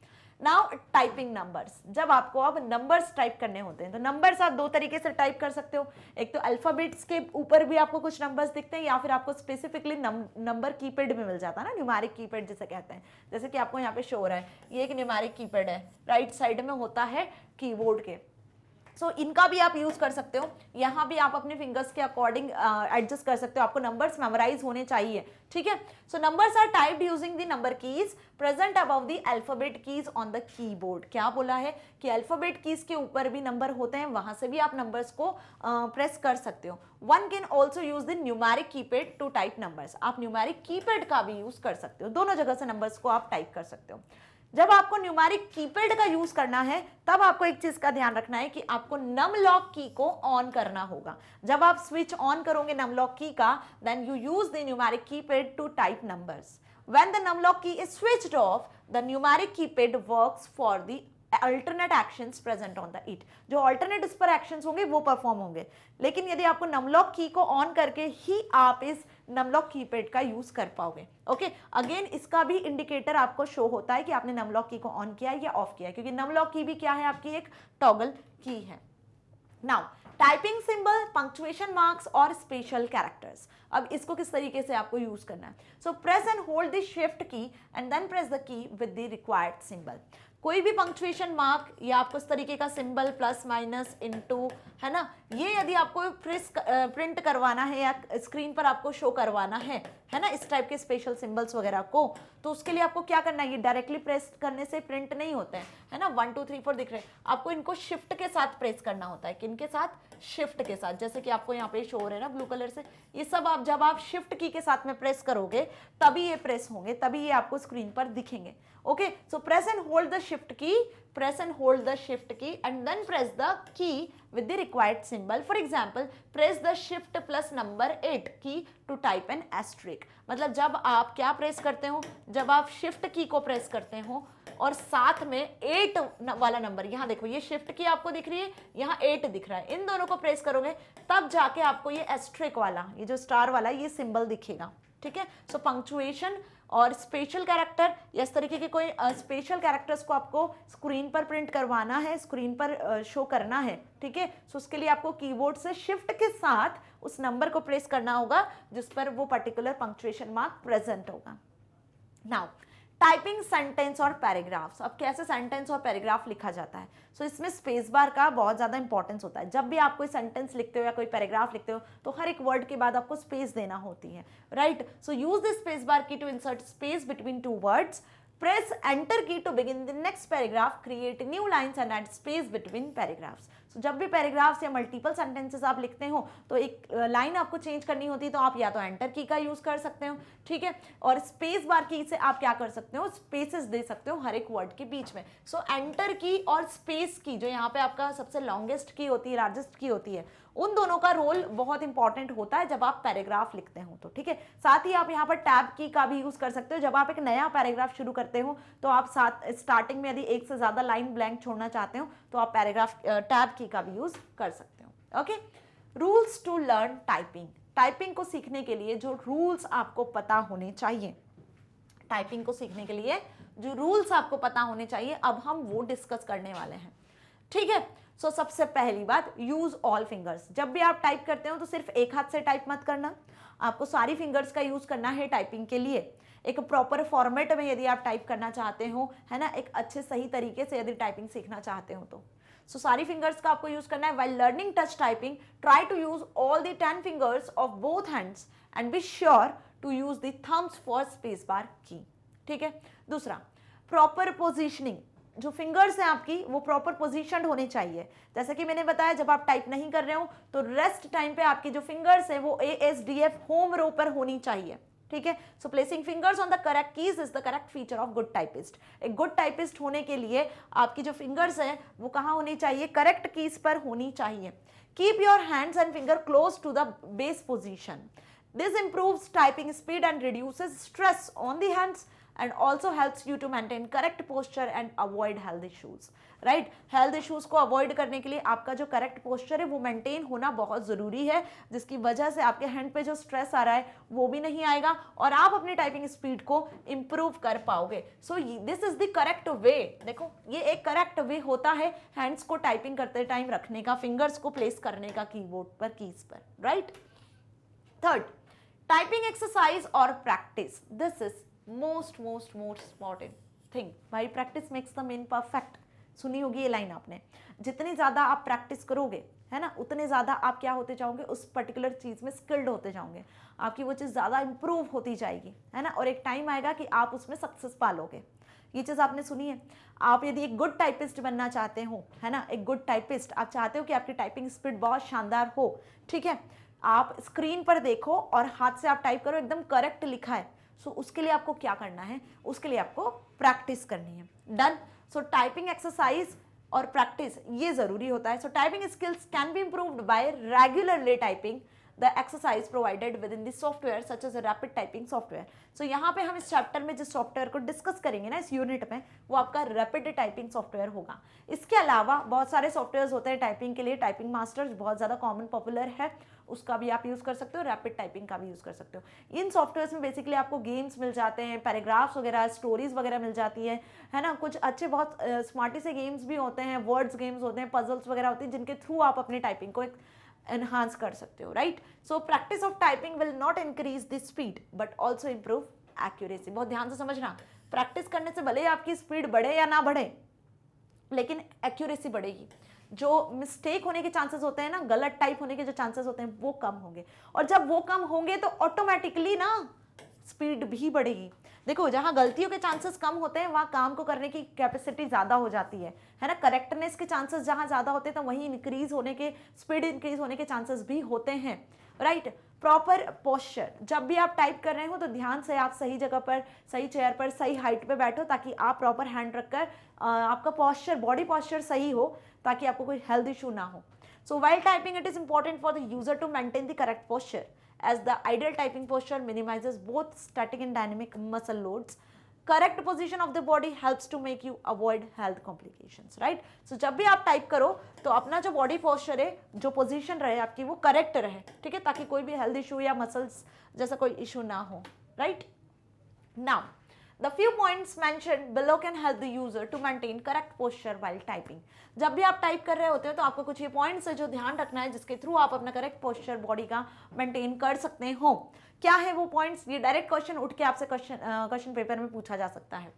नाउ टाइपिंग नंबर्स, जब आपको अब नंबर्स टाइप करने होते हैं तो नंबर्स आप दो तरीके से टाइप कर सकते हो। एक तो अल्फाबेट्स के ऊपर भी आपको कुछ नंबर्स दिखते हैं, या फिर आपको स्पेसिफिकली नंबर कीपैड में मिल जाता है ना, न्यूमेरिक कीपैड जिसे कहते हैं। जैसे कि आपको यहाँ पे शो हो रहा है, ये एक न्यूमेरिक कीपैड है, राइट साइड में होता है कीबोर्ड के। सो इनका भी आप यूज कर सकते हो, यहाँ भी आप अपने फिंगर्स के अकॉर्डिंग एडजस्ट कर सकते हो, आपको नंबर्स मेमोराइज होने चाहिए, ठीक है। So numbers are typed using the number keys present above the alphabet keys on the keyboard. क्या बोला है कि अल्फाबेट कीज के ऊपर भी नंबर होते हैं, वहां से भी आप नंबर्स को प्रेस कर सकते हो। One can also use the numeric keypad to type numbers, आप न्यूमेरिक कीपैड का भी यूज कर सकते हो, दोनों जगह से नंबर्स को आप टाइप कर सकते हो। जब आपको न्यूमेरिक कीपैड का यूज करना है तब आपको एक चीज का ध्यान रखना है कि आपको नम लॉक की को ऑन करना होगा। जब आप स्विच ऑन करोगे नम लॉक की का, then you use the numeric keypad to type numbers. When the num lock key is switched off, the numeric keypad works for the alternate actions present on the it. जो अल्टरनेट इस पर एक्शंस होंगे वो परफॉर्म होंगे, लेकिन यदि आपको नमलॉक की को ऑन करके ही आप इस नमलॉक कीपैड का यूज कर पाओगे। ओके, अगेन इसका भी इंडिकेटर आपको शो होता है कि आपने नमलॉक की को ऑन किया या ऑफ किया, क्योंकि नमलॉक की भी क्या है, आपकी एक टॉगल की है। Now typing symbol, punctuation marks और स्पेशल कैरेक्टर्स, अब इसको किस तरीके से आपको यूज करना है। So press and hold the shift key and then press the key with the required symbol. कोई भी पंक्चुएशन मार्क या आपको इस तरीके का सिंबल प्लस माइनस इनटू, है ना, ये यदि आपको प्रिंट करवाना है या स्क्रीन पर आपको शो करवाना है ना, इस टाइप के स्पेशल सिंबल्स वगैरह को, तो उसके लिए आपको क्या करना है, ये डायरेक्टली प्रेस करने से प्रिंट नहीं होते हैं, है ना, 1 2 3 4 दिख रहे हैं, आपको इनको शिफ्ट के साथ प्रेस करना होता है। किन के साथ? शिफ्ट के साथ। जैसे कि आपको यहाँ पे शो हो रहे हैं ना ब्लू कलर से, ये सब आप जब आप शिफ्ट की के साथ में प्रेस करोगे तभी ये प्रेस होंगे, तभी ये आपको स्क्रीन पर दिखेंगे। Okay, so press and hold the shift की, press and hold the shift key and then press the key with the required symbol. For example, press the shift plus number 8 key to type an asterisk. मतलब जब आप क्या प्रेस करते हो, जब आप शिफ्ट की को प्रेस करते हो और साथ में 8 वाला नंबर, यहाँ देखो ये शिफ्ट की आपको दिख रही है, यहाँ 8 दिख रहा है, इन दोनों को प्रेस करोगे तब जाके आपको ये एस्ट्रिक वाला, ये जो स्टार वाला ये सिंबल दिखेगा। ठीक है, सो पंक्चुएशन और स्पेशल कैरेक्टर, इस तरीके के कोई स्पेशल कैरेक्टर्स को आपको स्क्रीन पर प्रिंट करवाना है, स्क्रीन पर शो करना है। ठीक है, सो उसके लिए आपको कीबोर्ड से शिफ्ट के साथ उस नंबर को प्रेस करना होगा जिस पर वो पर्टिकुलर पंक्चुएशन मार्क प्रेजेंट होगा। नाउ टाइपिंग सेंटेंस और पैराग्राफ्स। अब कैसे सेंटेंस और पैराग्राफ लिखा जाता है? सो इसमें स्पेस बार का बहुत ज़्यादा इंपॉर्टेंस होता है। जब भी आप कोई सेंटेंस लिखते हो या कोई पैराग्राफ लिखते हो तो हर एक वर्ड के बाद आपको स्पेस देना होती है, right? So use this space bar key to insert space between two words, press enter key to begin the next paragraph, create new lines and add space between paragraphs. So जब भी पैराग्राफ्स या मल्टीपल सेंटेंसेस आप लिखते हो तो एक लाइन आपको चेंज करनी होती है तो आप या तो एंटर की का यूज कर सकते हो, ठीक है, और स्पेस बार की से आप क्या कर सकते हो, स्पेसेस दे सकते हो हर एक वर्ड के बीच में। सो एंटर की और स्पेस की, जो यहाँ पे आपका सबसे लॉन्गेस्ट की होती है, लार्जेस्ट की होती है, उन दोनों का रोल बहुत इंपॉर्टेंट होता है जब आप पैराग्राफ लिखते हो तो, ठीक है। साथ ही आप यहाँ पर टैब की का भी यूज कर सकते हो। जब आप एक नया पैराग्राफ शुरू करते हो तो आप स्टार्टिंग में यदि एक से ज्यादा लाइन ब्लैंक छोड़ना चाहते हो तो आप पैराग्राफ टैब की का भी यूज कर सकते हो। Okay, rules to learn typing. Typing को सीखने के लिए जो रूल्स आपको पता होने चाहिए, टाइपिंग को सीखने के लिए जो रूल्स आपको पता होने चाहिए, अब हम वो डिस्कस करने वाले हैं, ठीक है। सो सबसे पहली बात, यूज ऑल फिंगर्स। जब भी आप टाइप करते हो तो सिर्फ एक हाथ से टाइप मत करना, आपको सारी फिंगर्स का यूज करना है टाइपिंग के लिए। एक प्रॉपर फॉर्मेट में यदि आप टाइप करना चाहते हो, है ना, एक अच्छे सही तरीके से यदि टाइपिंग सीखना चाहते हो तो सो सारी फिंगर्स का आपको यूज करना है। While learning touch typing, try to use all the 10 fingers of both hands and be sure to use the thumbs for space bar key, ठीक है। दूसरा, प्रॉपर पोजिशनिंग, जो फिंगर्स हैं आपकी वो प्रॉपर पोजीशनड होने चाहिए। जैसे कि मैंने बताया, जब आप टाइप नहीं कर रहे हो तो रेस्ट टाइम पे आपकी जो फिंगर्स है वो ASDF होम रो पर होनी चाहिए, ठीक है। So placing fingers on the correct keys is the correct feature of good typist. एक गुड टाइपिस्ट होने के लिए आपकी जो फिंगर्स है वो कहाँ होनी चाहिए, करेक्ट कीज पर होनी चाहिए। Keep your hands and finger close to the base position, this improves typing speed and reduces stress on the hands and also helps you to maintain correct posture and avoid health issues, right? health issues को avoid करने के लिए आपका जो correct posture है वो maintain होना बहुत ज़रूरी है, जिसकी वजह से आपके hand पे जो stress आ रहा है वो भी नहीं आएगा और आप अपनी typing speed को improve कर पाओगे। so this is the correct way। देखो ये एक correct way होता है hands को typing करते टाइम रखने का, fingers को place करने का कीबोर्ड पर, कीज पर, right? थर्ड, टाइपिंग एक्सरसाइज और practice. This is most important thing. भाई practice makes the man perfect. सुनी होगी ये लाइन आपने। जितनी ज़्यादा आप प्रैक्टिस करोगे, है ना, उतने ज़्यादा आप क्या होते जाओगे, उस पर्टिकुलर चीज़ में स्किल्ड होते जाओगे, आपकी वो चीज़ ज़्यादा इंप्रूव होती जाएगी, है ना, और एक टाइम आएगा कि आप उसमें सक्सेस पालोगे। ये चीज़ आपने सुनी है। आप यदि एक गुड टाइपिस्ट बनना चाहते हो, है ना, एक गुड टाइपिस्ट, आप चाहते हो कि आपकी टाइपिंग स्पीड बहुत शानदार हो, ठीक है, आप स्क्रीन पर देखो और हाथ से आप टाइप करो, एकदम करेक्ट लिखा है। सो उसके लिए आपको क्या करना है, उसके लिए आपको प्रैक्टिस करनी है। डन। सो टाइपिंग एक्सरसाइज और प्रैक्टिस ये जरूरी होता है। So typing skills can be improved by regularly typing the exercise provided within the software such as a rapid typing software। so यहाँ पे हम इस चैप्टर में जिस सॉफ्टवेयर को डिस्कस करेंगे ना, इस यूनिट में, वो आपका रैपिड टाइपिंग सॉफ्टवेयर होगा। इसके अलावा बहुत सारे सॉफ्टवेयर्स होते हैं टाइपिंग के लिए। टाइपिंग मास्टर बहुत ज़्यादा कॉमन पॉपुलर है, उसका भी आप यूज़ कर सकते हो, रैपिड टाइपिंग का भी यूज़ कर सकते हो। इन सॉफ्टवेयर्स में बेसिकली आपको गेम्स मिल जाते हैं, पैराग्राफ्स वगैरह, स्टोरीज वगैरह मिल जाती है ना, कुछ अच्छे बहुत स्मार्टी से गेम्स भी होते हैं, वर्ड्स गेम्स होते हैं, पजल्स वगैरह होती हैं, जिनके थ्रू आप अपनी टाइपिंग को एक एनहांस कर सकते हो, right. So practice of typing will not increase the speed but also improve accuracy. बहुत ध्यान से समझना, प्रैक्टिस करने से भले आपकी स्पीड बढ़े या ना बढ़े, लेकिन एक्यूरेसी बढ़ेगी। जो मिस्टेक होने के चांसेस होते हैं ना, गलत टाइप होने के जो चांसेस होते हैं वो कम होंगे, और जब वो कम होंगे तो ऑटोमेटिकली ना स्पीड भी बढ़ेगी। देखो जहाँ गलतियों के चांसेस कम होते हैं वहाँ काम को करने की कैपेसिटी ज़्यादा हो जाती है ना। करेक्टनेस के चांसेस जहाँ ज़्यादा होते हैं तो वहीं इंक्रीज होने के, स्पीड इंक्रीज होने के चांसेस भी होते हैं, राइट। प्रॉपर पोस्चर, जब भी आप टाइप कर रहे हो तो ध्यान से आप सही जगह पर, सही चेयर पर, सही हाइट पे बैठो ताकि आप प्रॉपर हैंड रखकर आपका पोस्चर, बॉडी पोस्चर सही हो ताकि आपको कोई हेल्थ इशू ना हो। So while typing, it is important for the user to maintain the correct posture, as the ideal typing posture minimizes both static and dynamic muscle loads. Correct position of the body helps to make you avoid health complications, right? So जब भी आप टाइप करो तो अपना जो बॉडी पोस्चर है, जो पोजीशन रहे आपकी, वो करेक्ट रहे, ठीक है, ताकि कोई भी हेल्थ इशू या मसल्स जैसा कोई इशू ना हो, right. Now The few points mentioned below can help the user to maintain correct posture while typing. जब भी आप टाइप कर रहे होते हो तो आपको कुछ ये पॉइंट्स है जो ध्यान रखना है, जिसके थ्रू आप अपना करेक्ट पोस्चर बॉडी का मेंटेन कर सकते हो। क्या है वो पॉइंट्स? ये डायरेक्ट क्वेश्चन उठ के आपसे क्वेश्चन पेपर में पूछा जा सकता है।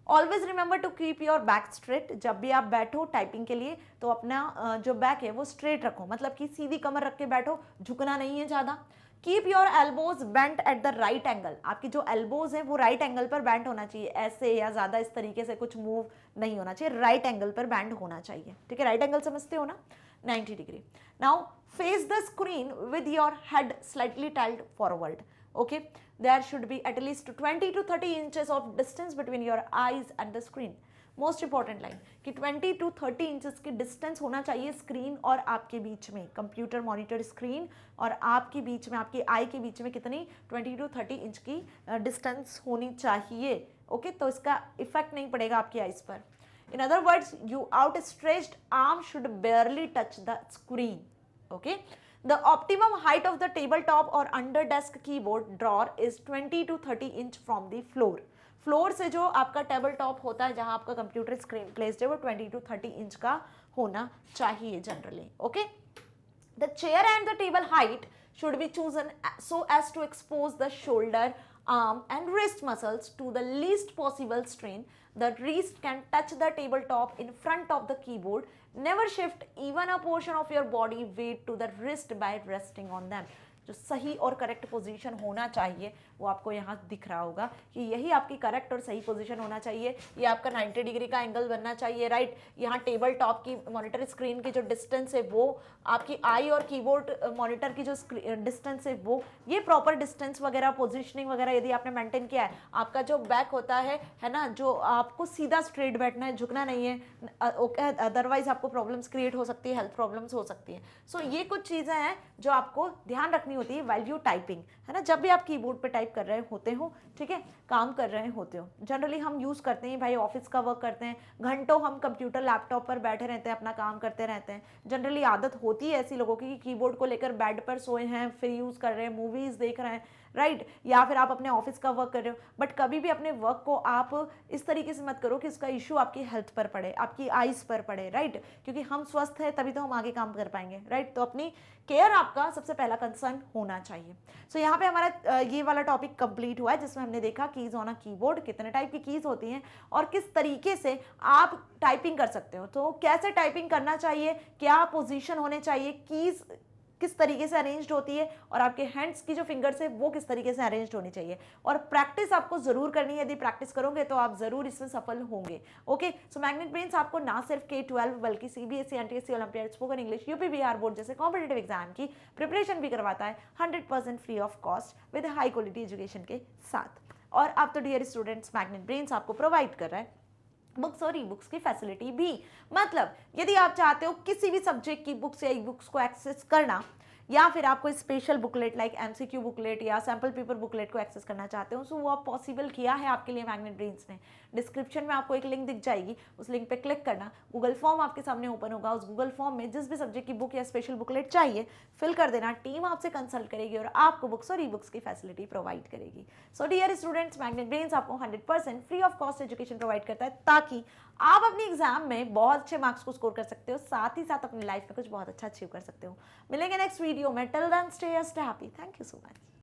Always remember to keep your back straight. जब भी आप बैठो टाइपिंग के लिए तो अपना जो बैक है वो स्ट्रेट रखो, मतलब कि सीधी कमर रख के बैठो, झुकना नहीं है ज़्यादा। Keep your elbows bent at the right angle. आपकी जो एल्बोज है वो राइट एंगल पर बेंट होना चाहिए, ऐसे या ज़्यादा इस तरीके से कुछ मूव नहीं होना चाहिए, राइट एंगल पर बेंट होना चाहिए, ठीक है। राइट एंगल समझते हो ना, 90 degree. Now face the screen with your head slightly tiled forward, okay, there should be at least 20 to 30 inches of distance between your eyes and the screen. Most important line कि 20 to 30 इंचेस की डिस्टेंस होना चाहिए स्क्रीन और आपके बीच में, कंप्यूटर मॉनिटर स्क्रीन और आपके बीच में, आपकी आई के बीच में कितनी 20 to 30 इंच की डिस्टेंस होनी चाहिए, ओके। तो इसका इफेक्ट नहीं पड़ेगा आपकी आइज पर। In other words, you out stretched arm should बेयरली touch the screen, okay. The optimum height of the tabletop or under desk keyboard drawer is 20 to 30 inch from the floor. Floor से जो आपका टेबल टॉप होता है जहां आपका कंप्यूटर स्क्रीन प्लेस्ड है वो 20 to 30 इंच का होना चाहिए generally, okay. The chair and the table height should be chosen so as to expose the shoulder, arm and wrist muscles to the least possible strain. The wrist can touch the tabletop in front of the keyboard. Never shift even a portion of your body weight to the wrist by resting on them. जो सही और करेक्ट पोजीशन होना चाहिए वो आपको यहाँ दिख रहा होगा कि यही आपकी करेक्ट और सही पोजीशन होना चाहिए। ये आपका 90 डिग्री का एंगल बनना चाहिए, राइट। यहाँ टेबल टॉप की मॉनिटर स्क्रीन की जो डिस्टेंस है वो, आपकी आई और कीबोर्ड मॉनिटर की जो डिस्टेंस है वो, ये प्रॉपर डिस्टेंस वगैरह, पोजिशनिंग वगैरह यदि आपने मेंटेन किया है, आपका जो बैक होता है ना, जो आपको सीधा स्ट्रेट बैठना है, झुकना नहीं है, अदरवाइज आपको प्रॉब्लम्स क्रिएट हो सकती है, हेल्थ प्रॉब्लम्स हो सकती है। सो ये कुछ चीज़ें हैं जो आपको ध्यान रखनी होती है व्हाइल यू टाइपिंग, है ना, जब भी आप कीबोर्ड पे टाइप कर रहे होते हो, ठीक है, काम कर रहे होते हो। जनरली हम यूज़ करते हैं भाई, ऑफिस का वर्क करते हैं, घंटों हम कंप्यूटर लैपटॉप पर बैठे रहते हैं, अपना काम करते रहते हैं। जनरली आदत होती है ऐसी लोगों की कि कीबोर्ड को लेकर बेड पर सोए हैं, फिर यूज़ कर रहे हैं, मूवीज़ देख रहे हैं, राइट, या फिर आप अपने ऑफिस का वर्क कर रहे हो। बट कभी भी अपने वर्क को आप इस तरीके से मत करो कि उसका इशू आपकी हेल्थ पर पड़े, आपकी आइज पर पड़े, राइट, क्योंकि हम स्वस्थ हैं तभी तो हम आगे काम कर पाएंगे, राइट। तो अपनी केयर आपका सबसे पहला कंसर्न होना चाहिए। सो यहाँ पे हमारा ये वाला टॉपिक कंप्लीट हुआ है जिसमें हमने देखा कीज ऑन अ कीबोर्ड, कितने टाइप की कीज होती हैं और किस तरीके से आप टाइपिंग कर सकते हो। तो कैसे टाइपिंग करना चाहिए, क्या पोजीशन होने चाहिए, कीज किस तरीके से अरेंज्ड होती है और आपके हैंड्स की जो फिंगर्स है वो किस तरीके से अरेंज्ड होनी चाहिए। और प्रैक्टिस आपको जरूर करनी है, यदि प्रैक्टिस करोगे तो आप जरूर इसमें सफल होंगे, ओके। सो मैग्नेट ब्रेन्स आपको ना सिर्फ K12 बल्कि CBSE, NTSC, olympiad, spoken English, UP Bihar board जैसे कॉम्पिटेटिव एग्जाम की प्रिपरेशन भी करवाता है 100% free of cost with high quality education के साथ। और अब तो डियर स्टूडेंट्स, मैग्नेट ब्रेन्स आपको प्रोवाइड कर रहा है बुक्स और ई बुक्स की फैसिलिटी भी। मतलब यदि आप चाहते हो किसी भी सब्जेक्ट की बुक्स या ई बुक्स को एक्सेस करना, या फिर आप कोई special booklet like MCQ booklet या सैम्पल पेपर बुकलेट को एक्सेस करना चाहते हो, सो वो आप पॉसिबल किया है आपके लिए मैग्नेट ब्रेन्स ने। डिस्क्रिप्शन में आपको एक लिंक दिख जाएगी, उस लिंक पे क्लिक करना, गूगल फॉर्म आपके सामने ओपन होगा, उस गूगल फॉर्म में जिस भी सब्जेक्ट की बुक या स्पेशल बुकलेट चाहिए फिल कर देना, टीम आपसे कंसल्ट करेगी और आपको बुक्स और ई बुक्स की फैसिलिटी प्रोवाइड करेगी। So dear students, magnet brains आपको 100% free of cost education provide करता है ताकि आप अपनी एग्जाम में बहुत अच्छे मार्क्स को स्कोर कर सकते हो, साथ ही साथ अपनी लाइफ में कुछ बहुत अच्छा अचीव कर सकते हो। मिलेंगे नेक्स्ट वीडियो में, till then stay happy. Thank you so much.